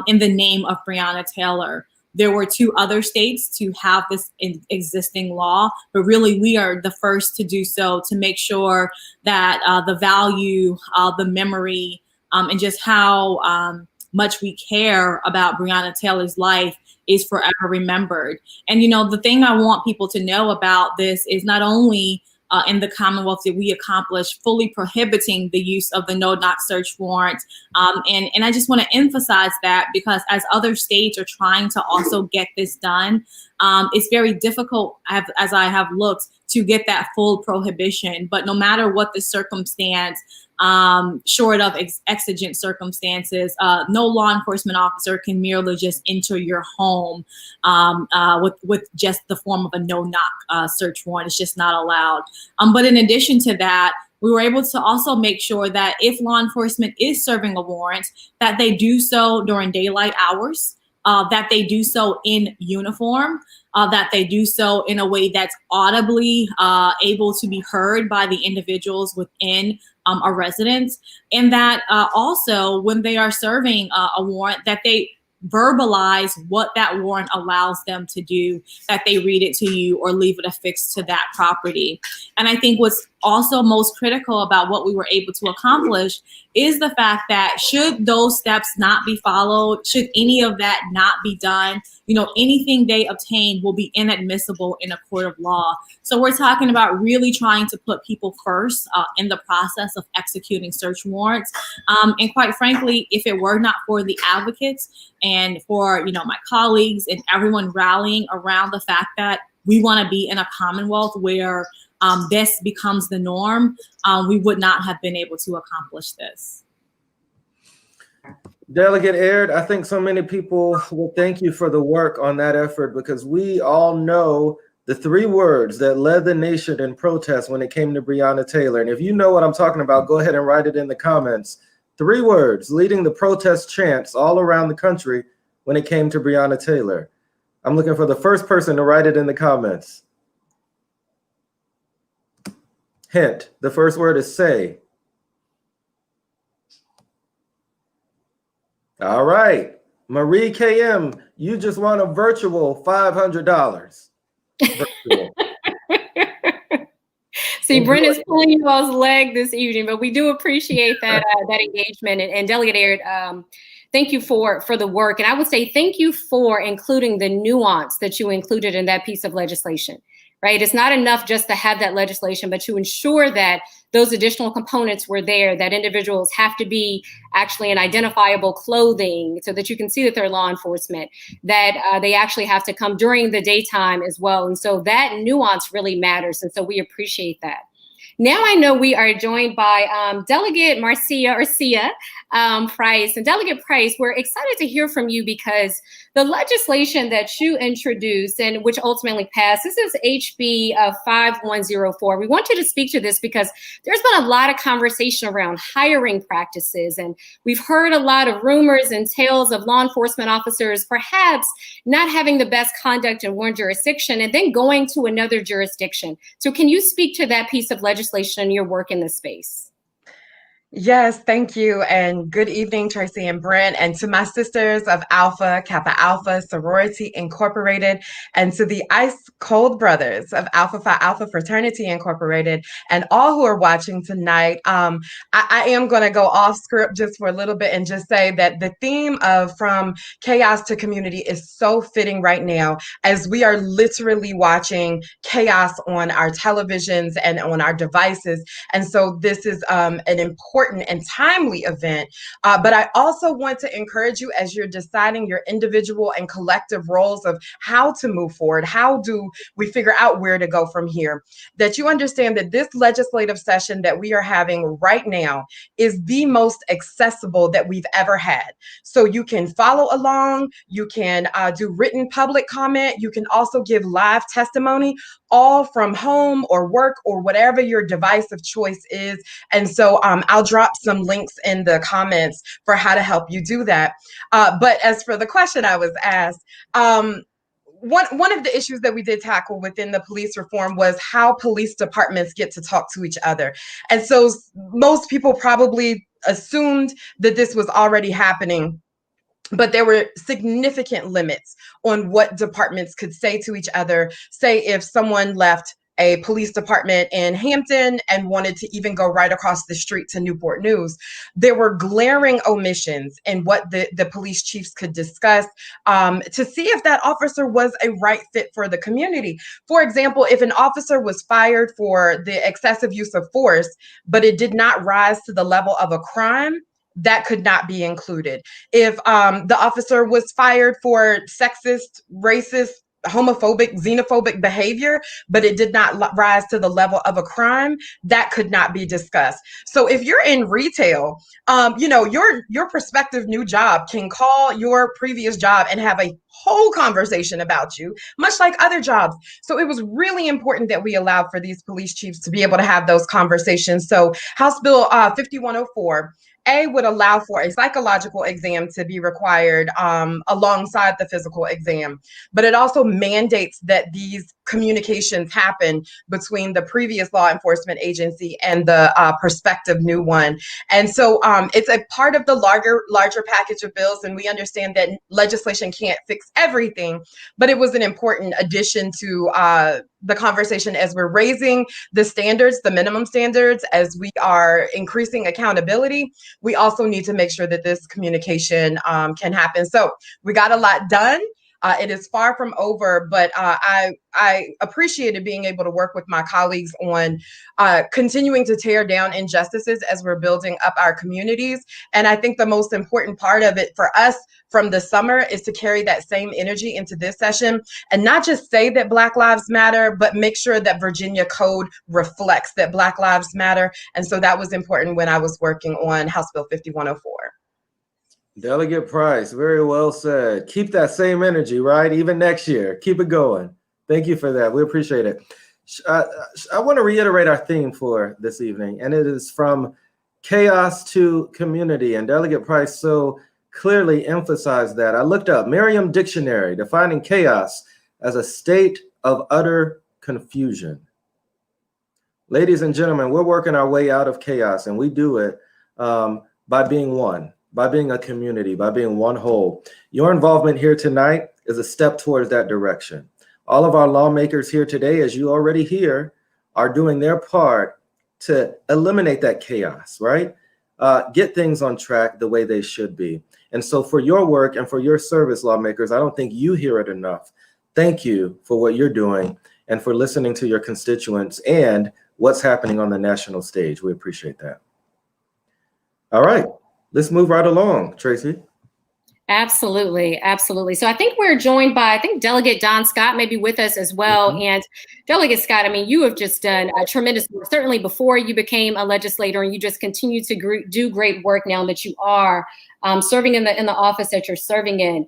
in the name of Breonna Taylor. There were 2 other states to have this existing law, but really we are the first to do so, to make sure that the value, the memory, and just how much we care about Breonna Taylor's life is forever remembered. And, the thing I want people to know about this is not only in the Commonwealth that we accomplished fully prohibiting the use of the no-knock search warrant. And I just want to emphasize that, because as other states are trying to also get this done, it's very difficult, as I have looked, to get that full prohibition. But no matter what the circumstance, short of exigent circumstances, no law enforcement officer can merely just enter your home with just the form of a no-knock search warrant. It's just not allowed. But in addition to that, we were able to also make sure that if law enforcement is serving a warrant, that they do so during daylight hours, that they do so in uniform, that they do so in a way that's audibly able to be heard by the individuals within a residence, and that also when they are serving a warrant, that they verbalize what that warrant allows them to do, that they read it to you or leave it affixed to that property. And I think what's also most critical about what we were able to accomplish is the fact that should those steps not be followed, should any of that not be done, anything they obtain will be inadmissible in a court of law. So we're talking about really trying to put people first in the process of executing search warrants. And quite frankly, if it were not for the advocates and for, my colleagues and everyone rallying around the fact that we want to be in a Commonwealth where this becomes the norm, we would not have been able to accomplish this. Delegate Aird, I think so many people will thank you for the work on that effort, because we all know the 3 words that led the nation in protest when it came to Breonna Taylor. And if you know what I'm talking about, go ahead and write it in the comments. 3 words leading the protest chants all around the country when it came to Breonna Taylor. I'm looking for the first person to write it in the comments. Hint, the first word is say. All right, Marie KM, you just won a virtual $500. Virtual. See, Brenda's pulling you all's leg this evening, but we do appreciate that that engagement. And Delegate Aird, thank you for the work. And I would say thank you for including the nuance that you included in that piece of legislation, right? It's not enough just to have that legislation, but to ensure that those additional components were there, that individuals have to be actually in identifiable clothing so that you can see that they're law enforcement, that they actually have to come during the daytime as well. And so that nuance really matters. And so we appreciate that. Now I know we are joined by Delegate Sia Price. And Delegate Price, we're excited to hear from you because the legislation that you introduced and which ultimately passed, this is HB 5104. We want you to speak to this because there's been a lot of conversation around hiring practices. And we've heard a lot of rumors and tales of law enforcement officers perhaps not having the best conduct in one jurisdiction and then going to another jurisdiction. So can you speak to that piece of legislation and your work in this space? Yes, thank you. And good evening, Tracy and Brent, and to my sisters of Alpha, Kappa Alpha, Sorority Incorporated, and to the Ice Cold Brothers of Alpha Phi Alpha Fraternity Incorporated, and all who are watching tonight. I am going to go off script just for a little bit and just say that the theme of From Chaos to Community is so fitting right now, as we are literally watching chaos on our televisions and on our devices. And so this is an important and timely event. But I also want to encourage you, as you're deciding your individual and collective roles of how to move forward, how do we figure out where to go from here, that you understand that this legislative session that we are having right now is the most accessible that we've ever had. So you can follow along, you can do written public comment, you can also give live testimony, all from home or work or whatever your device of choice is. And so I'll drop some links in the comments for how to help you do that. But as for the question I was asked, one of the issues that we did tackle within the police reform was how police departments get to talk to each other. And so most people probably assumed that this was already happening, but there were significant limits on what departments could say to each other. Say if someone left a police department in Hampton and wanted to even go right across the street to Newport News, there were glaring omissions in what the police chiefs could discuss to see if that officer was a right fit for the community. For example, if an officer was fired for the excessive use of force, but it did not rise to the level of a crime, that could not be included. If the officer was fired for sexist, racist, homophobic, xenophobic behavior, but it did not rise to the level of a crime, that could not be discussed. So if you're in retail, your prospective new job can call your previous job and have a whole conversation about you, much like other jobs. So it was really important that we allowed for these police chiefs to be able to have those conversations. So House Bill 5104 would allow for a psychological exam to be required alongside the physical exam, but it also mandates that these communications happen between the previous law enforcement agency and the prospective new one. And so it's a part of the larger package of bills, and we understand that legislation can't fix everything, but it was an important addition to the conversation as we're raising the standards, the minimum standards, as we are increasing accountability. We also need to make sure that this communication can happen. So we got a lot done. It is far from over, but I appreciated being able to work with my colleagues on continuing to tear down injustices as we're building up our communities. And I think the most important part of it for us from the summer is to carry that same energy into this session and not just say that Black Lives Matter, but make sure that Virginia code reflects that Black Lives Matter. And so that was important when I was working on House Bill 5104. Delegate Price, very well said. Keep that same energy, right? Even next year, keep it going. Thank you for that. We appreciate it. I want to reiterate our theme for this evening, and it is from chaos to community. And Delegate Price so clearly emphasized that. I looked up Merriam Dictionary defining chaos as a state of utter confusion. Ladies and gentlemen, we're working our way out of chaos, and we do it by being one, by being a community, by being one whole. Your involvement here tonight is a step towards that direction. All of our lawmakers here today, as you already hear, are doing their part to eliminate that chaos, right? Get things on track the way they should be. And so for your work and for your service, lawmakers, I don't think you hear it enough. Thank you for what you're doing and for listening to your constituents and what's happening on the national stage. We appreciate that. All right. Let's move right along, Tracy. Absolutely, absolutely. So I think we're joined by, Delegate Don Scott may be with us as well. Mm-hmm. And Delegate Scott, I mean, you have just done a tremendous work, certainly before you became a legislator, and you just continue to do great work now that you are serving in the office that you're serving in.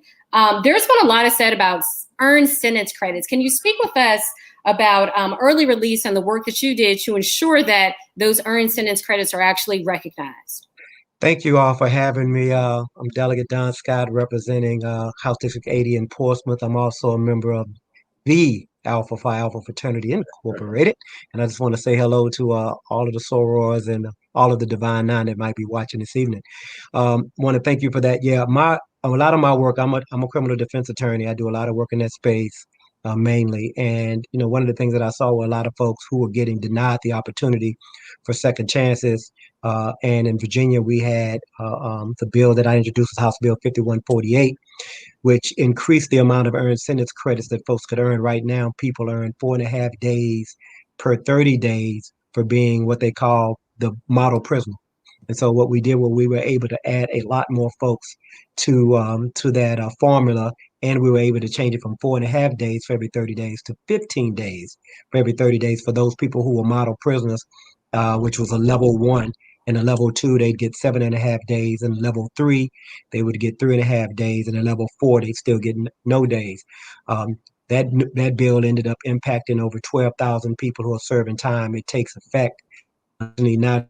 There's been a lot said about earned sentence credits. Can you speak with us about early release and the work that you did to ensure that those earned sentence credits are actually recognized? Thank you all for having me. I'm Delegate Don Scott, representing House District 80 in Portsmouth. I'm also a member of the Alpha Phi Alpha Fraternity Incorporated. And I just want to say hello to all of the sorors and all of the Divine Nine that might be watching this evening. Want to thank you for that. Yeah, a lot of my work, I'm a criminal defense attorney. I do a lot of work in that space mainly. And, one of the things that I saw were a lot of folks who were getting denied the opportunity for second chances. And in Virginia, we had the bill that I introduced was House Bill 5148, which increased the amount of earned sentence credits that folks could earn. Right now, people earn 4.5 days per 30 days for being what they call the model prisoner. And so what we did was we were able to add a lot more folks to that formula, and we were able to change it from 4.5 days for every 30 days to 15 days for every 30 days for those people who were model prisoners, which was a level 1. And a level 2, they'd get 7.5 days. And level 3, they would get 3.5 days. And a level 4, they'd still get no days. That bill ended up impacting over 12,000 people who are serving time. It takes effect not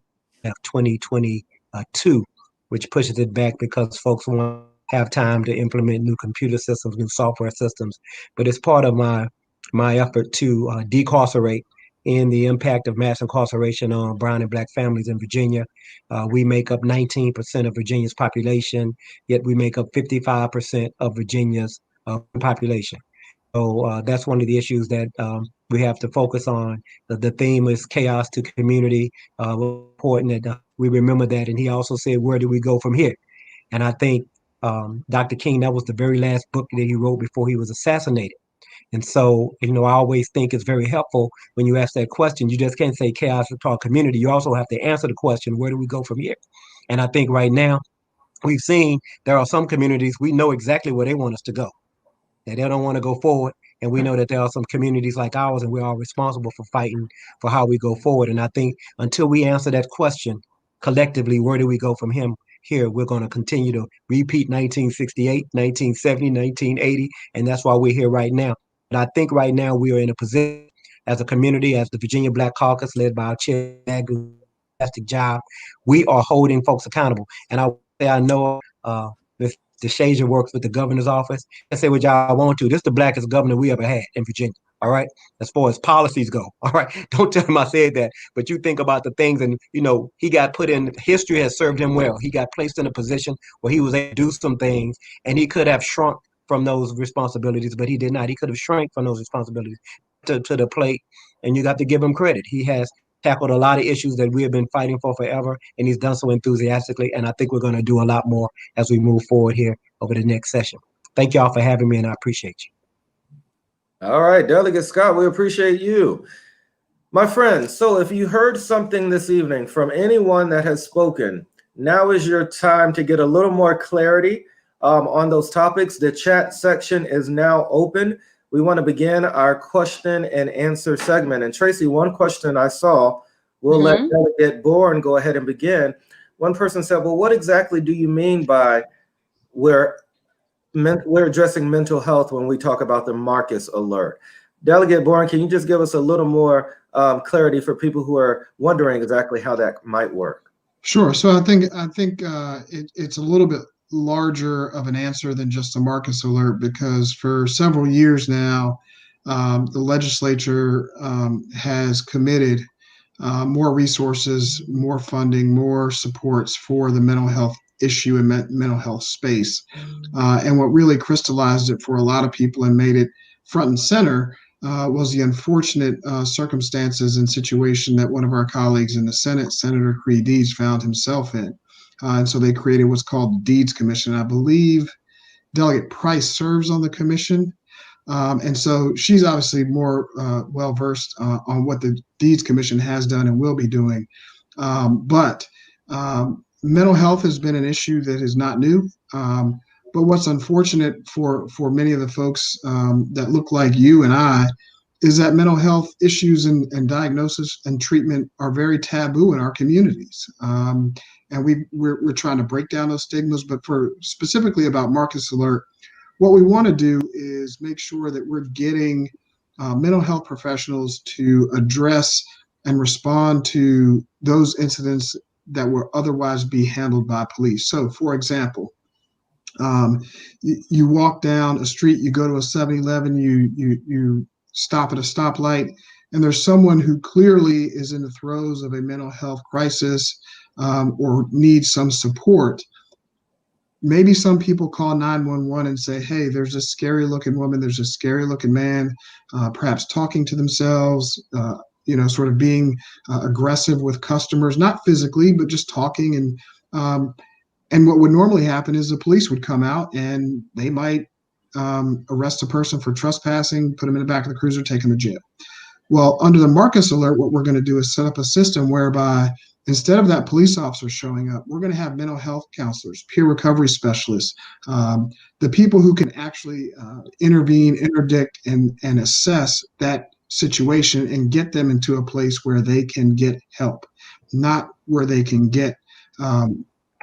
2022, which pushes it back because folks want to have time to implement new computer systems, new software systems. But it's part of my effort to decarcerate in the impact of mass incarceration on brown and black families in Virginia. We make up 19% of Virginia's population, yet we make up 55% of Virginia's population. So that's one of the issues that we have to focus on. The theme is chaos to community. Important that we remember that. And he also said, where do we go from here? And I think Dr. King, that was the very last book that he wrote before he was assassinated. And so, I always think it's very helpful when you ask that question. You just can't say chaos to our community. You also have to answer the question, where do we go from here? And I think right now, we've seen there are some communities, we know exactly where they want us to go. That they don't want to go forward. And we know that there are some communities like ours, and we're all responsible for fighting for how we go forward. And I think until we answer that question collectively, where do we go from here, we're going to continue to repeat 1968, 1970, 1980. And that's why we're here right now. But I think right now we are in a position as a community, as the Virginia Black Caucus led by our chair, fantastic job. We are holding folks accountable. And I know Mr. DeShazier works with the governor's office. I say what y'all want to. This is the blackest governor we ever had in Virginia. All right. As far as policies go. All right. Don't tell him I said that. But you think about the things, and he got put in, history has served him well. He got placed in a position where he was able to do some things, and he could have shrunk from those responsibilities, but he did not. He could have shrank from those responsibilities to the plate, and you got to give him credit. He has tackled a lot of issues that we have been fighting for forever, and he's done so enthusiastically. And I think we're going to do a lot more as we move forward here over the next session. Thank y'all for having me, and I appreciate you. All right, Delegate Scott, we appreciate you. My friends, so if you heard something this evening from anyone that has spoken, now is your time to get a little more clarity on those topics. The chat section is now open. We want to begin our question and answer segment. And Tracy, one question I saw, we'll let Delegate Bourne go ahead and begin. One person said, well, what exactly do you mean by we're addressing mental health when we talk about the Marcus alert? Delegate Bourne, can you just give us a little more clarity for people who are wondering exactly how that might work? Sure. So I think it's a little bit larger of an answer than just a Marcus alert, because for several years now, the legislature has committed more resources, more funding, more supports for the mental health issue and mental health space. And what really crystallized it for a lot of people and made it front and center was the unfortunate circumstances and situation that one of our colleagues in the Senate, Senator Creed Deeds, found himself in. And so they created what's called the Deeds Commission. I believe Delegate Price serves on the commission. And so she's obviously more well-versed on what the Deeds Commission has done and will be doing. But mental health has been an issue that is not new. But what's unfortunate for many of the folks that look like you and I is that mental health issues and diagnosis and treatment are very taboo in our communities. And we're trying to break down those stigmas. But for specifically about Marcus Alert, what we want to do is make sure that we're getting mental health professionals to address and respond to those incidents that would otherwise be handled by police. So, for example, you walk down a street, you go to a 7-Eleven, you stop at a stoplight, and there's someone who clearly is in the throes of a mental health crisis or needs some support, maybe some people call 911 and say, hey, there's a scary looking woman, there's a scary looking man, perhaps talking to themselves, sort of being aggressive with customers, not physically, but just talking. And what would normally happen is the police would come out and they might arrest a person for trespassing, put them in the back of the cruiser, take them to jail. Well, under the Marcus Alert, what we're going to do is set up a system whereby instead of that police officer showing up, we're going to have mental health counselors, peer recovery specialists, the people who can actually intervene, interdict, and assess that situation and get them into a place where they can get help, not where they can get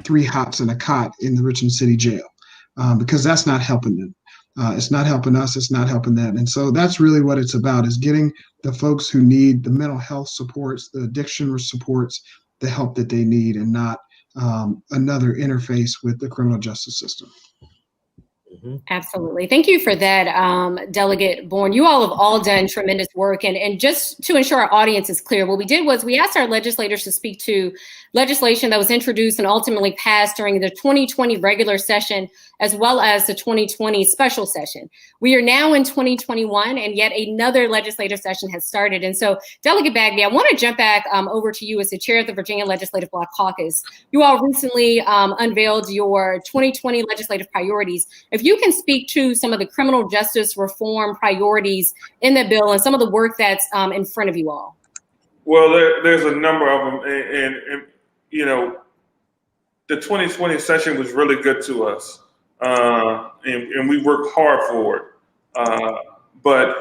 3 hots and a cot in the Richmond City Jail, because that's not helping them. It's not helping us. It's not helping them. And so that's really what it's about, is getting the folks who need the mental health supports, the addiction supports, the help that they need, and not another interface with the criminal justice system. Absolutely. Thank you for that, Delegate Bourne. You all have all done tremendous work. And just to ensure our audience is clear, what we did was we asked our legislators to speak to legislation that was introduced and ultimately passed during the 2020 regular session, as well as the 2020 special session. We are now in 2021, and yet another legislative session has started. And so, Delegate Bagby, I want to jump back over to you as the chair of the Virginia Legislative Bloc Caucus. You all recently unveiled your 2020 legislative priorities. If you can speak to some of the criminal justice reform priorities in the bill and some of the work that's in front of you all. Well, there's a number of them, and the 2020 session was really good to us, and we worked hard for it. But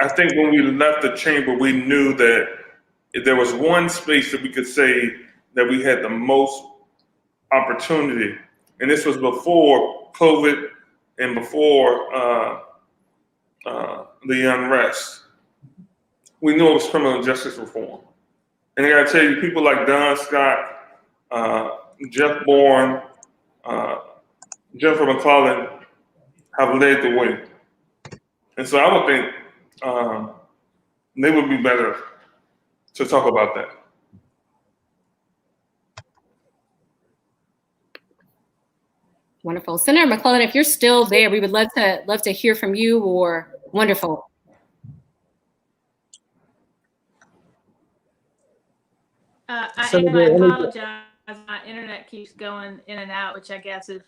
I think when we left the chamber, we knew that if there was one space that we could say that we had the most opportunity, and this was before COVID and before the unrest, we knew it was criminal justice reform. And I gotta tell you, people like Don Scott, Jeff Bourne, Jennifer McClellan have led the way. And so I would think they would be better to talk about that. Wonderful. Senator McClellan, if you're still there, we would love to hear from you. Or wonderful. I apologize. My internet keeps going in and out, which I guess is.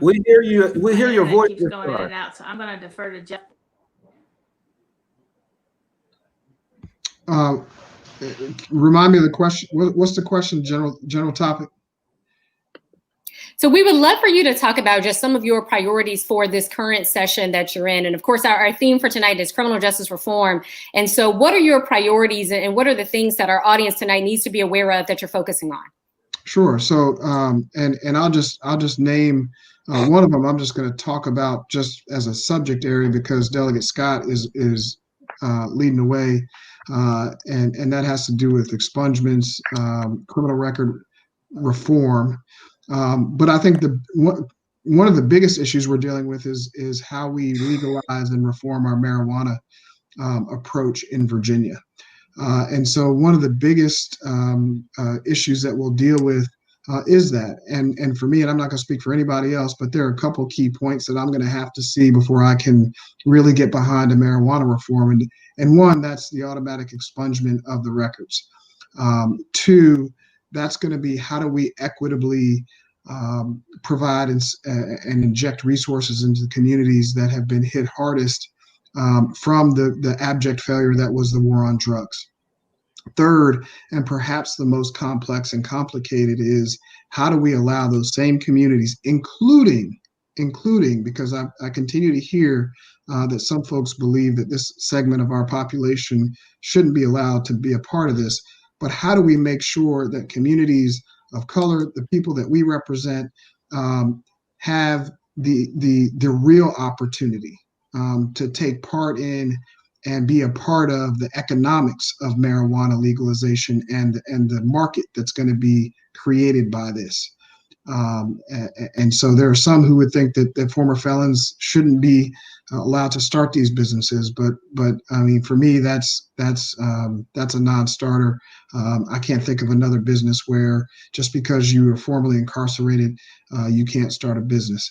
We hear you. We hear your voice. Keeps going in and out, so I'm going to defer to Jeff. Remind me of the question. What's the question? General topic. So we would love for you to talk about just some of your priorities for this current session that you're in. And of course, our theme for tonight is criminal justice reform. And so what are your priorities and what are the things that our audience tonight needs to be aware of that you're focusing on? Sure. So, and I'll just name one of them. I'm just going to talk about just as a subject area because Delegate Scott is leading the way. And that has to do with expungements, criminal record reform. But I think one of the biggest issues we're dealing with is how we legalize and reform our marijuana approach in Virginia. And so one of the biggest issues that we'll deal with is that. And for me, and I'm not going to speak for anybody else, but there are a couple key points that I'm going to have to see before I can really get behind a marijuana reform. And one, that's the automatic expungement of the records. Two, that's going to be how do we equitably provide and inject resources into the communities that have been hit hardest from the abject failure that was the war on drugs. Third, and perhaps the most complex and complicated, is how do we allow those same communities, including because I continue to hear that some folks believe that this segment of our population shouldn't be allowed to be a part of this, but how do we make sure that communities of color, the people that we represent, have the real opportunity to take part in and be a part of the economics of marijuana legalization and the market that's going to be created by this. And so there are some who would think that former felons shouldn't be allowed to start these businesses, but I mean, for me, that's a non-starter. I can't think of another business where just because you are formerly incarcerated, you can't start a business.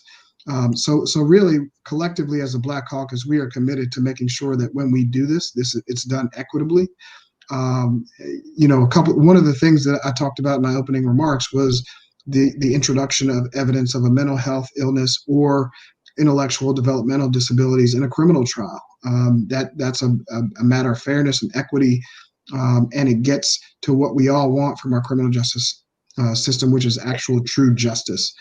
So really, collectively as a Black Caucus, we are committed to making sure that when we do this, it's done equitably. One of the things that I talked about in my opening remarks was the introduction of evidence of a mental health illness or intellectual developmental disabilities in a criminal trial. That's a matter of fairness and equity, and it gets to what we all want from our criminal justice system, which is actual true justice.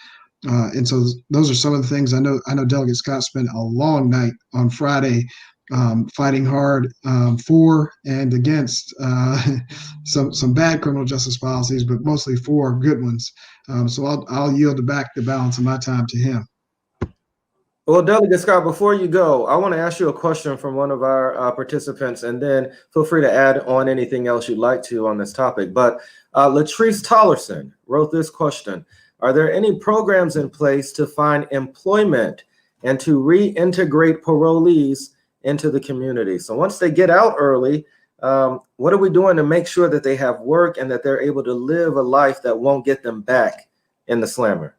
And so those are some of the things I know Delegate Scott spent a long night on Friday fighting hard for and against some bad criminal justice policies, but mostly for good ones. So I'll yield back the balance of my time to him. Well, Delegate Scott, before you go, I want to ask you a question from one of our participants, and then feel free to add on anything else you'd like to on this topic. But Latrice Tollerson wrote this question. Are there any programs in place to find employment and to reintegrate parolees into the community? So once they get out early, what are we doing to make sure that they have work and that they're able to live a life that won't get them back in the slammer?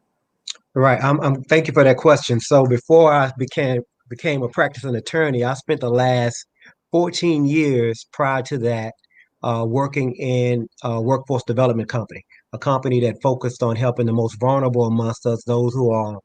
Right. Thank you for that question. So before I became a practicing attorney, I spent the last 14 years prior to that working in a workforce development company, a company that focused on helping the most vulnerable amongst us, those who are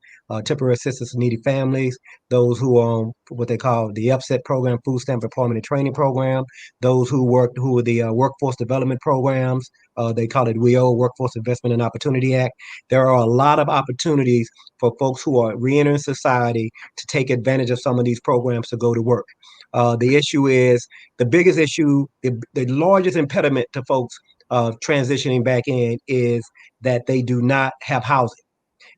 temporary assistance needy families, those who are on what they call the UPSET program, Food Stamp Employment and Training Program, those who are the workforce development programs. They call it WIO, Workforce Investment and Opportunity Act. There are a lot of opportunities for folks who are reentering society to take advantage of some of these programs to go to work. The issue is, the biggest issue, the largest impediment to folks transitioning back in is that they do not have housing.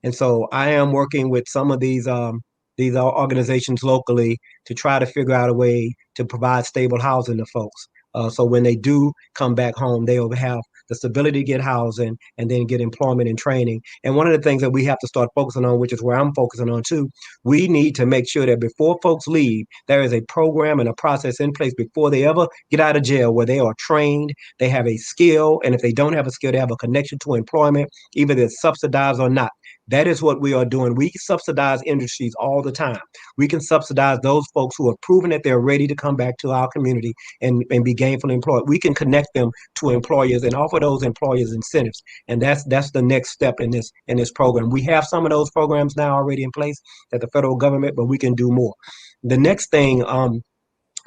And so I am working with some of these organizations locally to try to figure out a way to provide stable housing to folks. So when they do come back home, they will have the stability to get housing and then get employment and training. And one of the things that we have to start focusing on, which is where I'm focusing on too, we need to make sure that before folks leave, there is a program and a process in place before they ever get out of jail where they are trained, they have a skill, and if they don't have a skill, they have a connection to employment, either it's subsidized or not. That is what we are doing. We subsidize industries all the time. We can subsidize those folks who have proven that they're ready to come back to our community and be gainfully employed. We can connect them to employers and offer those employers incentives. And that's the next step in this program. We have some of those programs now already in place at the federal government, but we can do more. The next thing,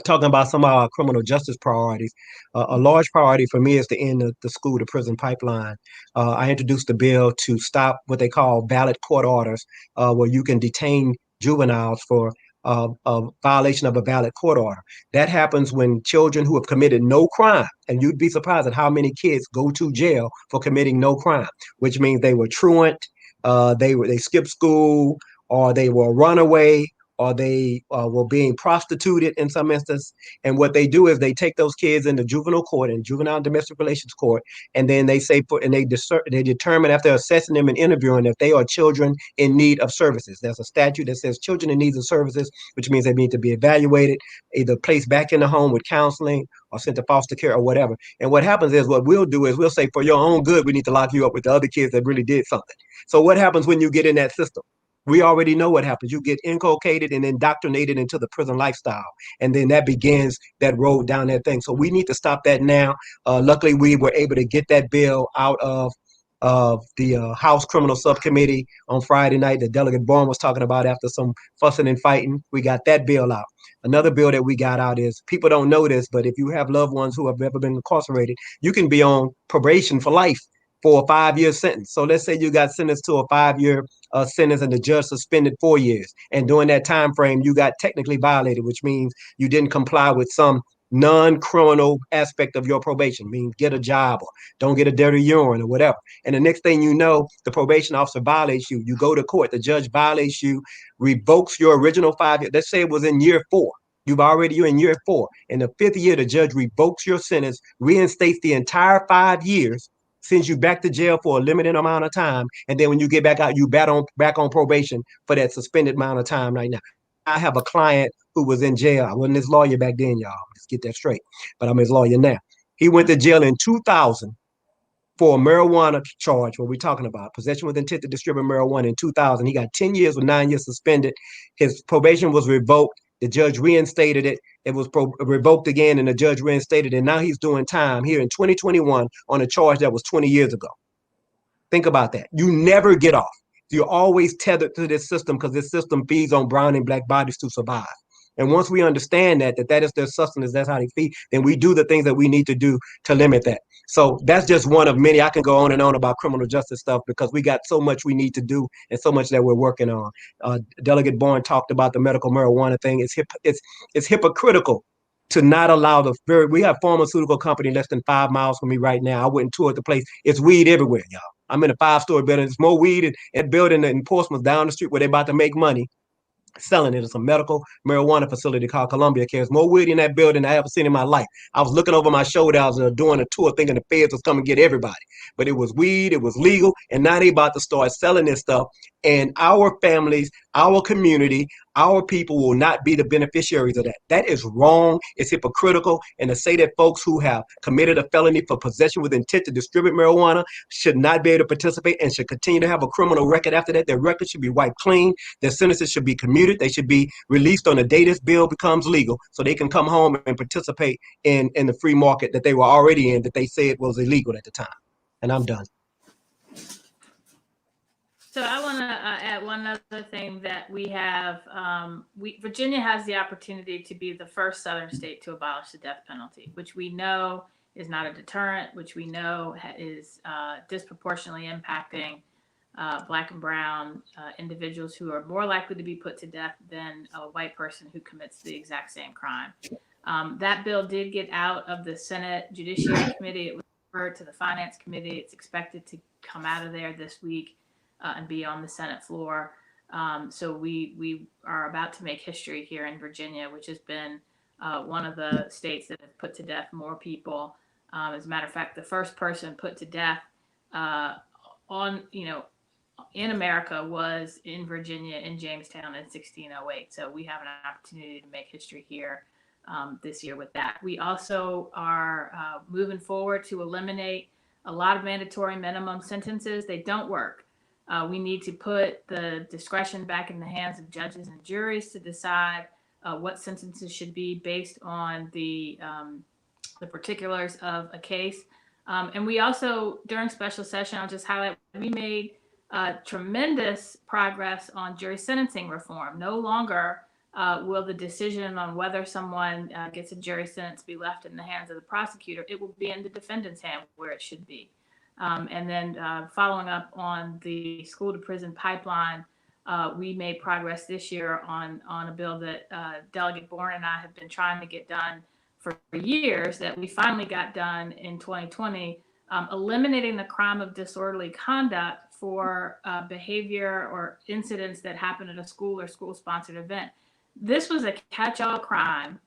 talking about some of our criminal justice priorities, a large priority for me is to end the school to prison pipeline. I introduced a bill to stop what they call valid court orders, where you can detain juveniles for a violation of a valid court order. That happens when children who have committed no crime, and you'd be surprised at how many kids go to jail for committing no crime, which means they were truant, they skipped school, or they were runaway, or they were being prostituted in some instance. And what they do is they take those kids into juvenile court and juvenile domestic relations court, and then they say, they determine after assessing them and interviewing if they are children in need of services. There's a statute that says children in need of services, which means they need to be evaluated, either placed back in the home with counseling or sent to foster care or whatever. And what happens is, what we'll do is we'll say, for your own good, we need to lock you up with the other kids that really did something. So what happens when you get in that system? We already know what happens. You get inculcated and indoctrinated into the prison lifestyle. And then that begins that road down that thing. So we need to stop that now. Luckily, we were able to get that bill out of the House Criminal Subcommittee on Friday night that Delegate Bourne was talking about after some fussing and fighting. We got that bill out. Another bill that we got out is, people don't know this, but if you have loved ones who have ever been incarcerated, you can be on probation for life for a 5-year sentence. So let's say you got sentenced to a 5-year sentence and the judge suspended 4 years. And during that time frame, you got technically violated, which means you didn't comply with some non-criminal aspect of your probation, means get a job or don't get a dirty urine or whatever. And the next thing you know, the probation officer violates you. You go to court, the judge violates you, revokes your original 5 years. Let's say it was in year 4. You're in year 4. In the 5th year, the judge revokes your sentence, reinstates the entire 5 years, sends you back to jail for a limited amount of time, and then when you get back out, you back on probation for that suspended amount of time right now. I have a client who was in jail. I wasn't his lawyer back then, y'all. Let's get that straight. But I'm his lawyer now. He went to jail in 2000 for a marijuana charge. What we're talking about, possession with intent to distribute marijuana in 2000. He got 10 years with 9 years suspended. His probation was revoked. The judge reinstated it. It was revoked again, and the judge reinstated it. And now he's doing time here in 2021 on a charge that was 20 years ago. Think about that. You never get off. You're always tethered to this system because this system feeds on brown and black bodies to survive. And once we understand that is their sustenance, that's how they feed, then we do the things that we need to do to limit that. So that's just one of many. I can go on and on about criminal justice stuff because we got so much we need to do and so much that we're working on. Delegate Bourne talked about the medical marijuana thing. It's hypocritical to not allow we have a pharmaceutical company less than 5 miles from me right now. I went and toured the place. It's weed everywhere, y'all. I'm in a 5-story building. There's more weed in that building in Portsmouth down the street where they're about to make money selling it. It's a medical marijuana facility called Columbia Care. There's more weed in that building than I ever seen in my life. I was looking over my shoulder. I was doing a tour thinking the feds was coming to get everybody. But it was weed, it was legal, and now they about to start selling this stuff. And our families, our community, our people will not be the beneficiaries of that. That is wrong. It's hypocritical. And to say that folks who have committed a felony for possession with intent to distribute marijuana should not be able to participate and should continue to have a criminal record after that. Their record should be wiped clean. Their sentences should be commuted. They should be released on the day this bill becomes legal so they can come home and participate in the free market that they were already in, that they said was illegal at the time. And I'm done. So I want to add one other thing that we have. Virginia has the opportunity to be the first Southern state to abolish the death penalty, which we know is not a deterrent, which we know is disproportionately impacting Black and brown individuals who are more likely to be put to death than a white person who commits the exact same crime. That bill did get out of the Senate Judiciary Committee. It was referred to the Finance Committee. It's expected to come out of there this week and be on the Senate floor. So we are about to make history here in Virginia, which has been one of the states that have put to death more people. As a matter of fact, the first person put to death in America was in Virginia, in Jamestown in 1608. So we have an opportunity to make history here this year with that. We also are moving forward to eliminate a lot of mandatory minimum sentences. They don't work. We need to put the discretion back in the hands of judges and juries to decide what sentences should be based on the particulars of a case. And we also, during special session, I'll just highlight, we made tremendous progress on jury sentencing reform. No longer will the decision on whether someone gets a jury sentence be left in the hands of the prosecutor. It will be in the defendant's hand where it should be. And then following up on the school to prison pipeline, we made progress this year on a bill that Delegate Bourne and I have been trying to get done for years, that we finally got done in 2020, eliminating the crime of disorderly conduct for behavior or incidents that happen at a school or school-sponsored event. This was a catch-all crime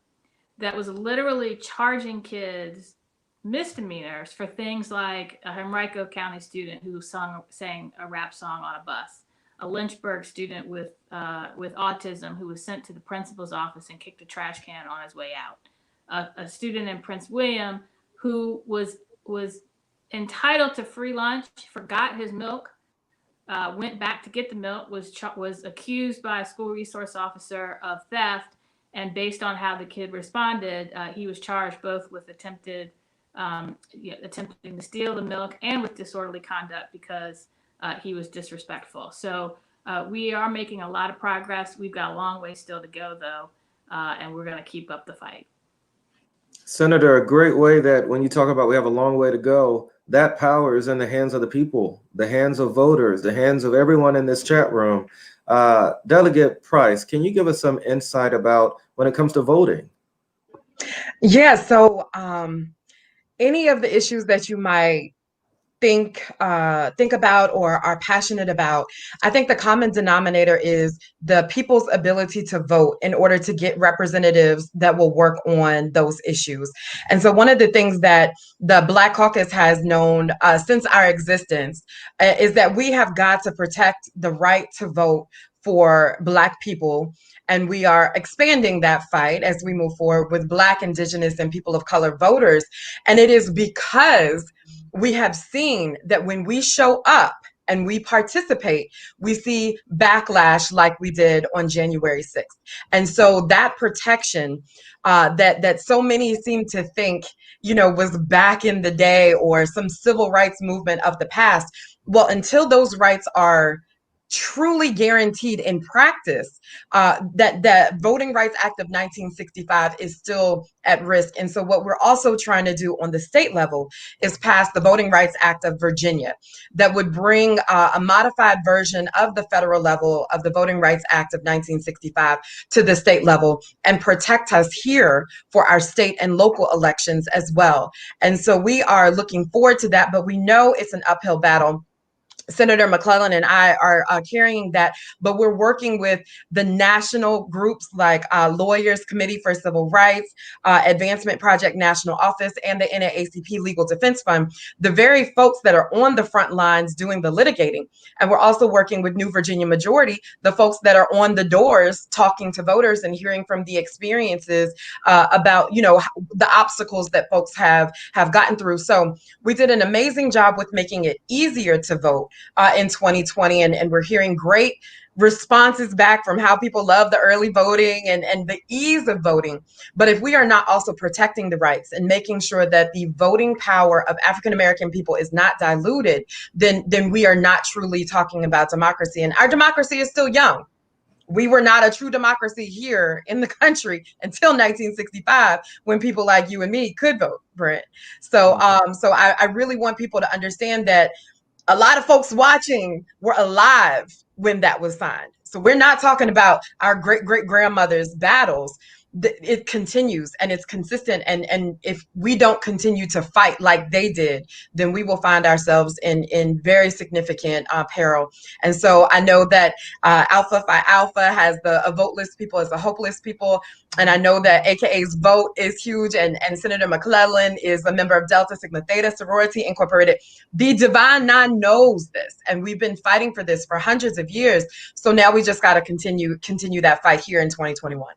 that was literally charging kids misdemeanors for things like a Henrico County student who sang a rap song on a bus, a Lynchburg student with autism who was sent to the principal's office and kicked a trash can on his way out, a student in Prince William who was entitled to free lunch, forgot his milk, went back to get the milk, was accused by a school resource officer of theft, and based on how the kid responded, he was charged both with attempting to steal the milk and with disorderly conduct because he was disrespectful. So we are making a lot of progress. We've got a long way still to go, though, and we're going to keep up the fight. Senator, a great way that when you talk about we have a long way to go, that power is in the hands of the people, the hands of voters, the hands of everyone in this chat room. Delegate Price, can you give us some insight about when it comes to voting? Yeah, so any of the issues that you might think about or are passionate about, I think the common denominator is the people's ability to vote in order to get representatives that will work on those issues. And so one of the things that the Black Caucus has known since our existence is that we have got to protect the right to vote for Black people. And we are expanding that fight as we move forward with Black, Indigenous, and people of color voters. And it is because we have seen that when we show up and we participate, we see backlash like we did on January 6th. And so that protection that so many seem to think, was back in the day or some civil rights movement of the past. Well, until those rights are truly guaranteed in practice, that the Voting Rights Act of 1965 is still at risk. And so what we're also trying to do on the state level is pass the Voting Rights Act of Virginia that would bring a modified version of the federal level of the Voting Rights Act of 1965 to the state level and protect us here for our state and local elections as well. And so we are looking forward to that, but we know it's an uphill battle. Senator McClellan and I are carrying that, but we're working with the national groups like Lawyers Committee for Civil Rights, Advancement Project National Office, and the NAACP Legal Defense Fund, the very folks that are on the front lines doing the litigating. And we're also working with New Virginia Majority, the folks that are on the doors talking to voters and hearing from the experiences about, the obstacles that folks have gotten through. So we did an amazing job with making it easier to vote in 2020, and we're hearing great responses back from how people love the early voting and the ease of voting. But if we are not also protecting the rights and making sure that the voting power of African American people is not diluted, then we are not truly talking about democracy. And our democracy is still young. We were not a true democracy here in the country until 1965, when people like you and me could vote, Brent. So I really want people to understand that a lot of folks watching were alive when that was signed. So we're not talking about our great-great-grandmother's battles. It continues and it's consistent. And if we don't continue to fight like they did, then we will find ourselves in very significant peril. And so I know that Alpha Phi Alpha has a voteless people as a hopeless people. And I know that AKA's vote is huge. And Senator McClellan is a member of Delta Sigma Theta Sorority Incorporated. The Divine Nine knows this. And we've been fighting for this for hundreds of years. So now we just got to continue that fight here in 2021.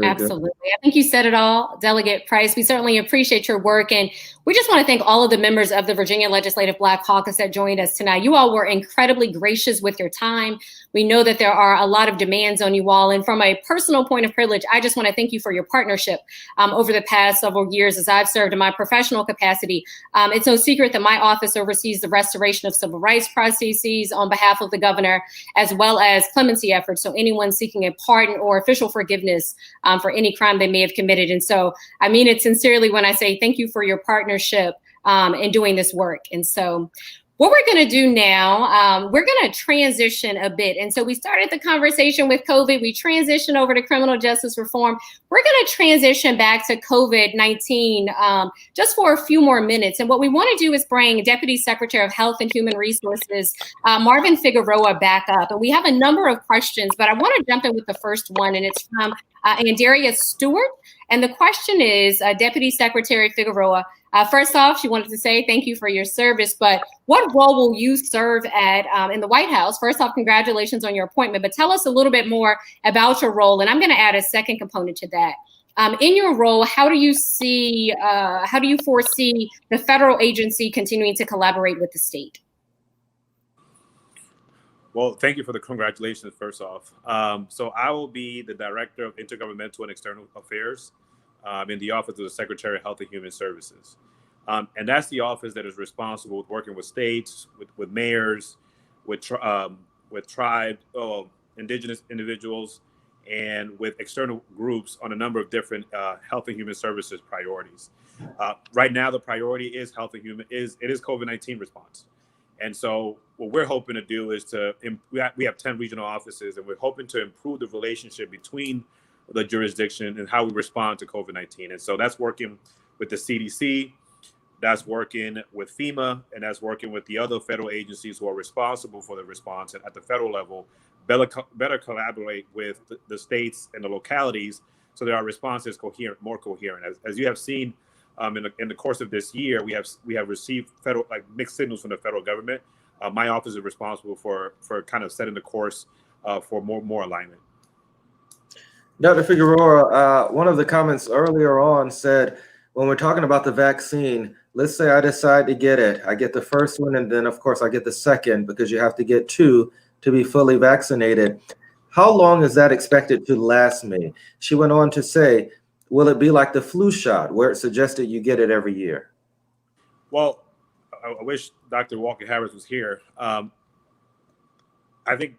Absolutely. I think you said it all, Delegate Price. We certainly appreciate your work. And we just want to thank all of the members of the Virginia Legislative Black Caucus that joined us tonight. You all were incredibly gracious with your time. We know that there are a lot of demands on you all. And from a personal point of privilege, I just want to thank you for your partnership over the past several years as I've served in my professional capacity. It's no secret that my office oversees the restoration of civil rights processes on behalf of the governor, as well as clemency efforts. So anyone seeking a pardon or official forgiveness for any crime they may have committed. And so I mean it sincerely when I say thank you for your partnership in doing this work. And so what we're going to do now, we're going to transition a bit. And so we started the conversation with COVID. We transitioned over to criminal justice reform. We're going to transition back to COVID-19 just for a few more minutes. And what we want to do is bring Deputy Secretary of Health and Human Resources, Marvin Figueroa, back up. And we have a number of questions, but I want to jump in with the first one, and it's from Andaria Stewart. And the question is, Deputy Secretary Figueroa, first off, she wanted to say thank you for your service, but what role will you serve at in the White House? First off, congratulations on your appointment, but tell us a little bit more about your role. And I'm going to add a second component to that. In your role, how do you foresee the federal agency continuing to collaborate with the state? Well, thank you for the congratulations, first off. So I will be the Director of Intergovernmental and External Affairs in the Office of the Secretary of Health and Human Services. And that's the office that is responsible with working with states, with mayors, with tribes, indigenous individuals, and with external groups on a number of different health and human services priorities. Right now, the priority is health and human, it is COVID-19 response. And so what we're hoping to do is we have 10 regional offices, and we're hoping to improve the relationship between the jurisdiction and how we respond to COVID-19. And so that's working with the CDC, That's working with FEMA, and that's working with the other federal agencies who are responsible for the response at the federal level, better collaborate with the states and the localities so that our response is coherent, more coherent. As you have seen in the course of this year, we have received federal, like, mixed signals from the federal government. My office is responsible for kind of setting the course for more alignment. Dr. Figueroa, one of the comments earlier on said, when we're talking about the vaccine, let's say I decide to get it. I get the first one, and then, of course, I get the second, because you have to get 2 to be fully vaccinated. How long is that expected to last me? She went on to say, will it be like the flu shot, where it suggested you get it every year? Well, I wish Dr. Walker Harris was here. I think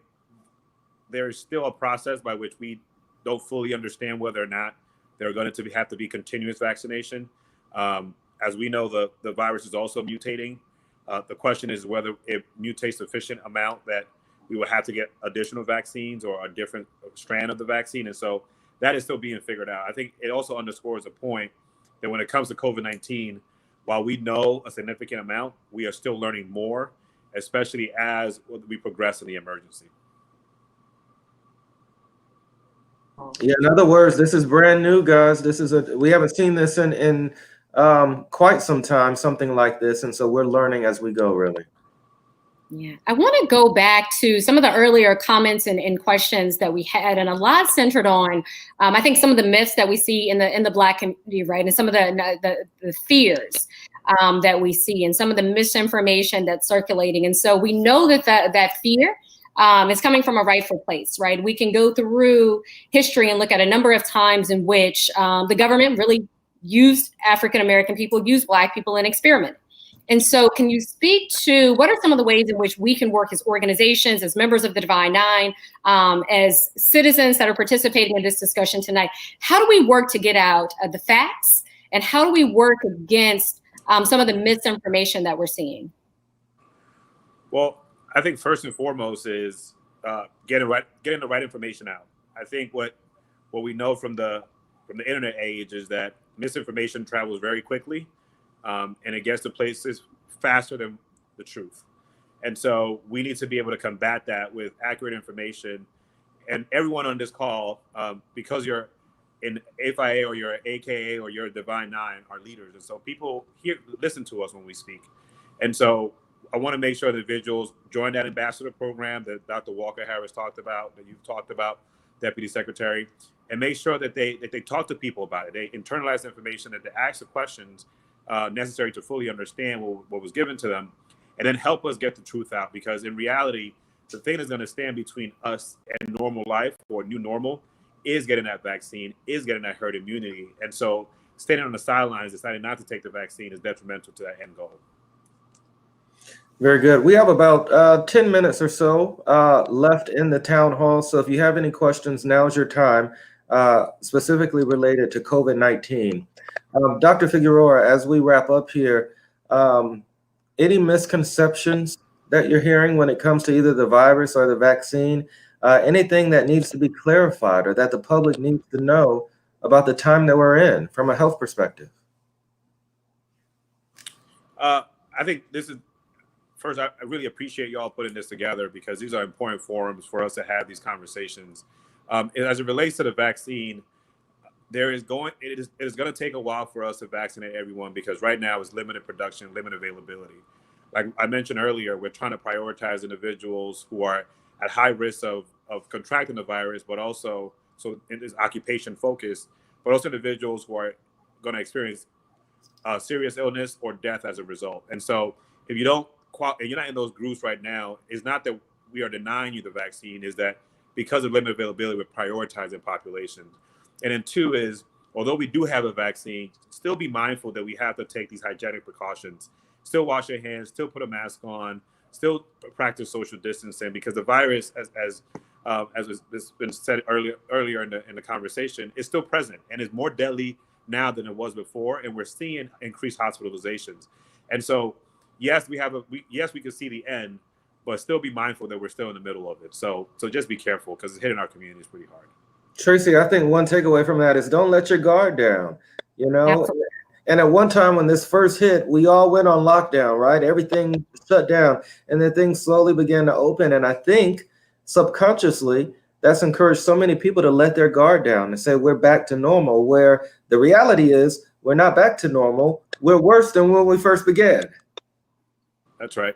there is still a process by which we don't fully understand whether or not they're going to have to be continuous vaccination. As we know, the virus is also mutating. The question is whether it mutates sufficient amount that we will have to get additional vaccines or a different strand of the vaccine. And so that is still being figured out. I think it also underscores a point that when it comes to COVID-19, while we know a significant amount, we are still learning more, especially as we progress in the emergency. Yeah, in other words, this is brand new, guys. We haven't seen this in quite some time, something like this. And so we're learning as we go, really. Yeah, I want to go back to some of the earlier comments and questions that we had, and a lot centered on, I think, some of the myths that we see in the Black community, right, and some of the fears that we see, and some of the misinformation that's circulating. And so we know that fear is coming from a rightful place, right? We can go through history and look at a number of times in which the government really used African American people, used Black people in experiment. And so can you speak to what are some of the ways in which we can work as organizations, as members of the Divine Nine, as citizens that are participating in this discussion tonight? How do we work to get out the facts, and how do we work against some of the misinformation that we're seeing? Well, I think first and foremost is getting the right information out. I think what we know from the internet age is that misinformation travels very quickly. And it gets to places faster than the truth. And so we need to be able to combat that with accurate information. And everyone on this call, because you're in FIA or you're AKA or you're a Divine Nine, are leaders. And so people listen to us when we speak. And so I want to make sure that individuals join that ambassador program that Dr. Walker Harris talked about, that you've talked about, Deputy Secretary, and make sure that they talk to people about it. They internalize information, that they ask the questions necessary to fully understand what was given to them, and then help us get the truth out. Because in reality, the thing that's going to stand between us and normal life, or new normal, is getting that vaccine, is getting that herd immunity. And so standing on the sidelines, deciding not to take the vaccine, is detrimental to that end goal. Very good. We have about 10 minutes or so left in the town hall. So if you have any questions, now's your time, specifically related to COVID-19. Dr. Figueroa, as we wrap up here, any misconceptions that you're hearing when it comes to either the virus or the vaccine, anything that needs to be clarified or that the public needs to know about the time that we're in from a health perspective? I think this is, first, I really appreciate y'all putting this together, because these are important forums for us to have these conversations. As it relates to the vaccine, it is going to take a while for us to vaccinate everyone, because right now it's limited production, limited availability. Like I mentioned earlier, we're trying to prioritize individuals who are at high risk of contracting the virus, but also, so it is occupation focused, but also individuals who are going to experience serious illness or death as a result. And so if you're not in those groups right now, it's not that we are denying you the vaccine, is that because of limited availability, we're prioritizing populations. And then two is, although we do have a vaccine, still be mindful that we have to take these hygienic precautions. Still wash your hands, still put a mask on, still practice social distancing, because the virus, as has been said earlier in the conversation, is still present and is more deadly now than it was before. And we're seeing increased hospitalizations. And so, yes, we can see the end, but still be mindful that we're still in the middle of it. So just be careful, because it's hitting our communities pretty hard. Tracy, I think one takeaway from that is don't let your guard down, you know. Absolutely. And at one time when this first hit, we all went on lockdown, right? Everything shut down, and then things slowly began to open. And I think subconsciously, that's encouraged so many people to let their guard down and say, we're back to normal, where the reality is we're not back to normal. We're worse than when we first began. That's right.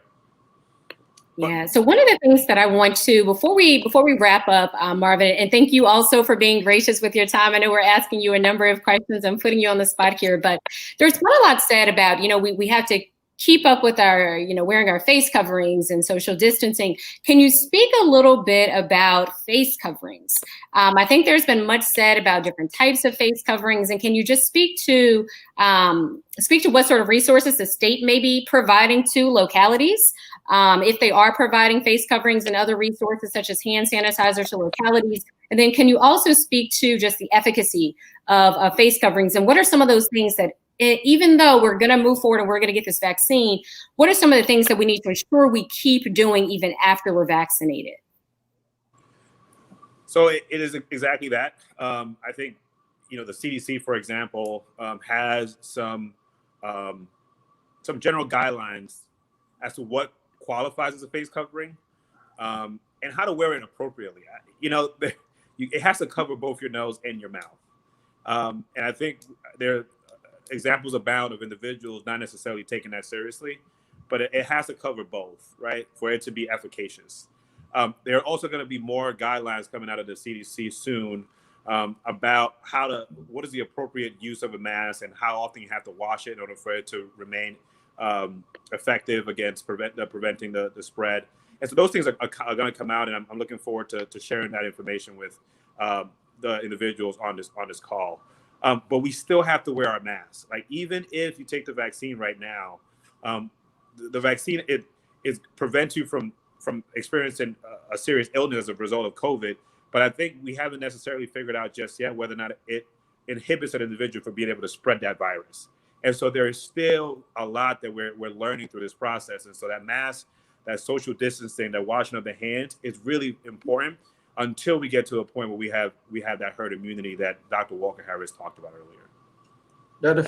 Yeah. So one of the things that I want to, before we wrap up, Marvin, and thank you also for being gracious with your time. I know we're asking you a number of questions. I'm putting you on the spot here, but there's quite a lot said about, we have to keep up with our, wearing our face coverings and social distancing. Can you speak a little bit about face coverings? I think there's been much said about different types of face coverings, and can you just speak to what sort of resources the state may be providing to localities, if they are providing face coverings and other resources such as hand sanitizer to localities? And then can you also speak to just the efficacy of face coverings, and what are some of those things that, even though we're going to move forward and we're going to get this vaccine, what are some of the things that we need to ensure we keep doing even after we're vaccinated? So it is exactly that. I think, the CDC, for example, has some general guidelines as to what qualifies as a face covering, and how to wear it appropriately. It has to cover both your nose and your mouth. And I think there examples abound of individuals not necessarily taking that seriously, but it has to cover both, right, for it to be efficacious. There are also going to be more guidelines coming out of the CDC soon about what is the appropriate use of a mask and how often you have to wash it in order for it to remain effective against preventing the spread. And so those things are going to come out, and I'm looking forward to sharing that information with the individuals on this call. But we still have to wear our masks. Like, even if you take the vaccine right now, the vaccine, it prevents you from experiencing a serious illness as a result of COVID. But I think we haven't necessarily figured out just yet whether or not it inhibits an individual from being able to spread that virus. And so there is still a lot that we're learning through this process. And so that mask, that social distancing, that washing of the hands is really important until we get to a point where we have that herd immunity that Dr. Walker Harris talked about earlier. Dr.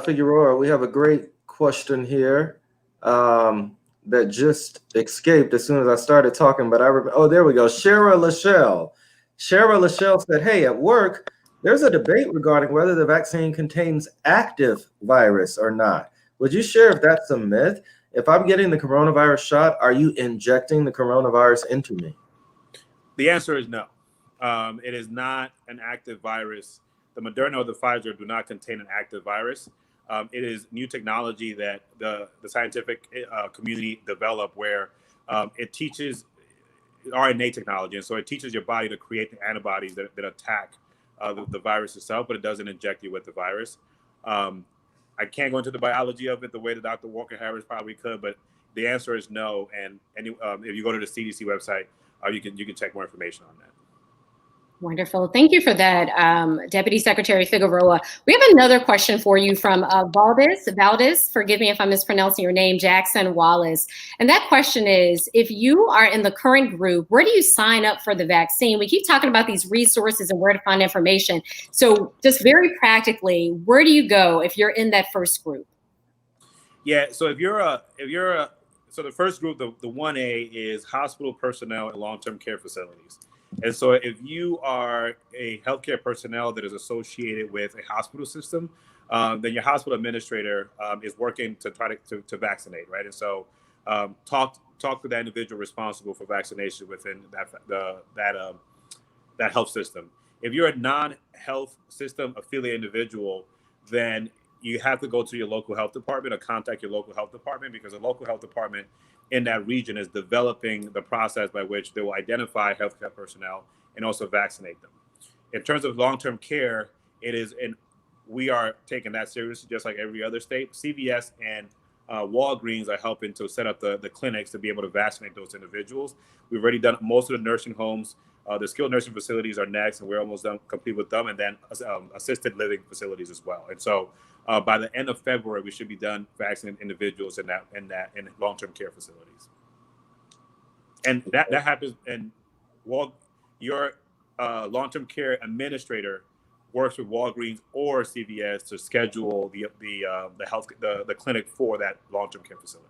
Figueroa, we have a great question here that just escaped as soon as I started talking, but I remember, oh, there we go. Shara Lachelle said, hey, at work, there's a debate regarding whether the vaccine contains active virus or not. Would you share if that's a myth? If I'm getting the coronavirus shot, are you injecting the coronavirus into me? The answer is no. It is not an active virus. The Moderna or the Pfizer do not contain an active virus. It is new technology that the scientific community developed, where it teaches RNA technology. And so it teaches your body to create the antibodies that attack the virus itself, but it doesn't inject you with the virus. I can't go into the biology of it the way that Dr. Walker Harris probably could, but the answer is no. And if you go to the CDC website, you can check more information on that. Wonderful. Thank you for that, Deputy Secretary Figueroa. We have another question for you from Valdez, forgive me if I'm mispronouncing your name, Jackson Wallace. And that question is, if you are in the current group, where do you sign up for the vaccine? We keep talking about these resources and where to find information. So just very practically, where do you go if you're in that first group? Yeah, so so the first group, the 1A, is hospital personnel and long-term care facilities. And so if you are a healthcare personnel that is associated with a hospital system, then your hospital administrator is working to try to vaccinate, right? And so talk to that individual responsible for vaccination within that health system. If you're a non-health system affiliate individual, then you have to go to your local health department or contact your local health department, because the local health department in that region is developing the process by which they will identify healthcare personnel and also vaccinate them. In terms of long-term care, we are taking that seriously, just like every other state. CVS and Walgreens are helping to set up the clinics to be able to vaccinate those individuals. We've already done most of the nursing homes. The skilled nursing facilities are next, and we're almost done complete with them, and then assisted living facilities as well. And so by the end of February, we should be done vaccinating individuals in long-term care facilities. And that happens. And your long-term care administrator works with Walgreens or CVS to schedule the clinic for that long-term care facility.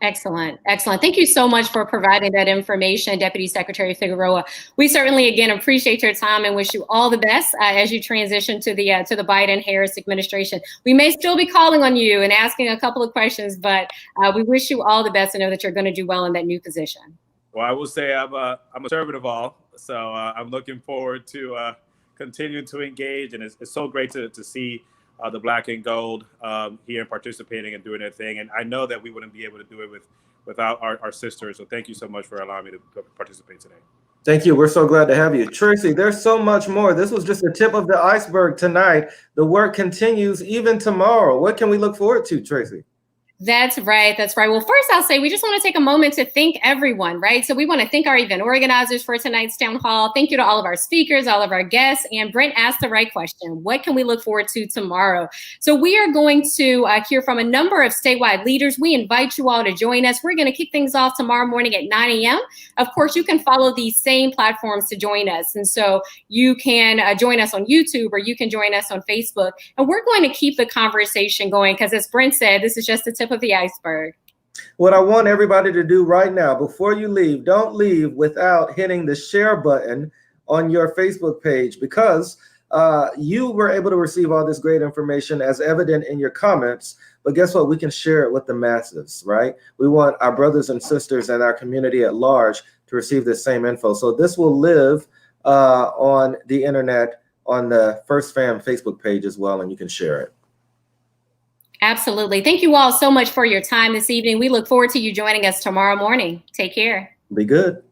Excellent. Excellent. Thank you so much for providing that information, Deputy Secretary Figueroa. We certainly, again, appreciate your time and wish you all the best as you transition to the Biden-Harris administration. We may still be calling on you and asking a couple of questions, but we wish you all the best and know that you're going to do well in that new position. Well, I will say I'm a servant of all, so I'm looking forward to continuing to engage, and it's so great to see the Black and Gold here and participating and doing their thing. And I know that we wouldn't be able to do it without our sisters. So thank you so much for allowing me to participate today. Thank you. We're so glad to have you. Tracy, there's so much more. This was just the tip of the iceberg tonight. The work continues even tomorrow. What can we look forward to, Tracy? That's right. That's right. Well, first I'll say we just want to take a moment to thank everyone, right? So we want to thank our event organizers for tonight's town hall. Thank you to all of our speakers, all of our guests. And Brent asked the right question. What can we look forward to tomorrow? So we are going to hear from a number of statewide leaders. We invite you all to join us. We're going to kick things off tomorrow morning at 9 a.m. Of course, you can follow these same platforms to join us. And so you can join us on YouTube or you can join us on Facebook. And we're going to keep the conversation going because, as Brent said, this is just the tip of the iceberg. What I want everybody to do right now, before you leave, don't leave without hitting the share button on your Facebook page, because you were able to receive all this great information as evident in your comments. But guess what? We can share it with the masses, right? We want our brothers and sisters and our community at large to receive the same info. So this will live on the internet, on the Phirst Pham Facebook page as well, and you can share it. Absolutely. Thank you all so much for your time this evening. We look forward to you joining us tomorrow morning. Take care. Be good.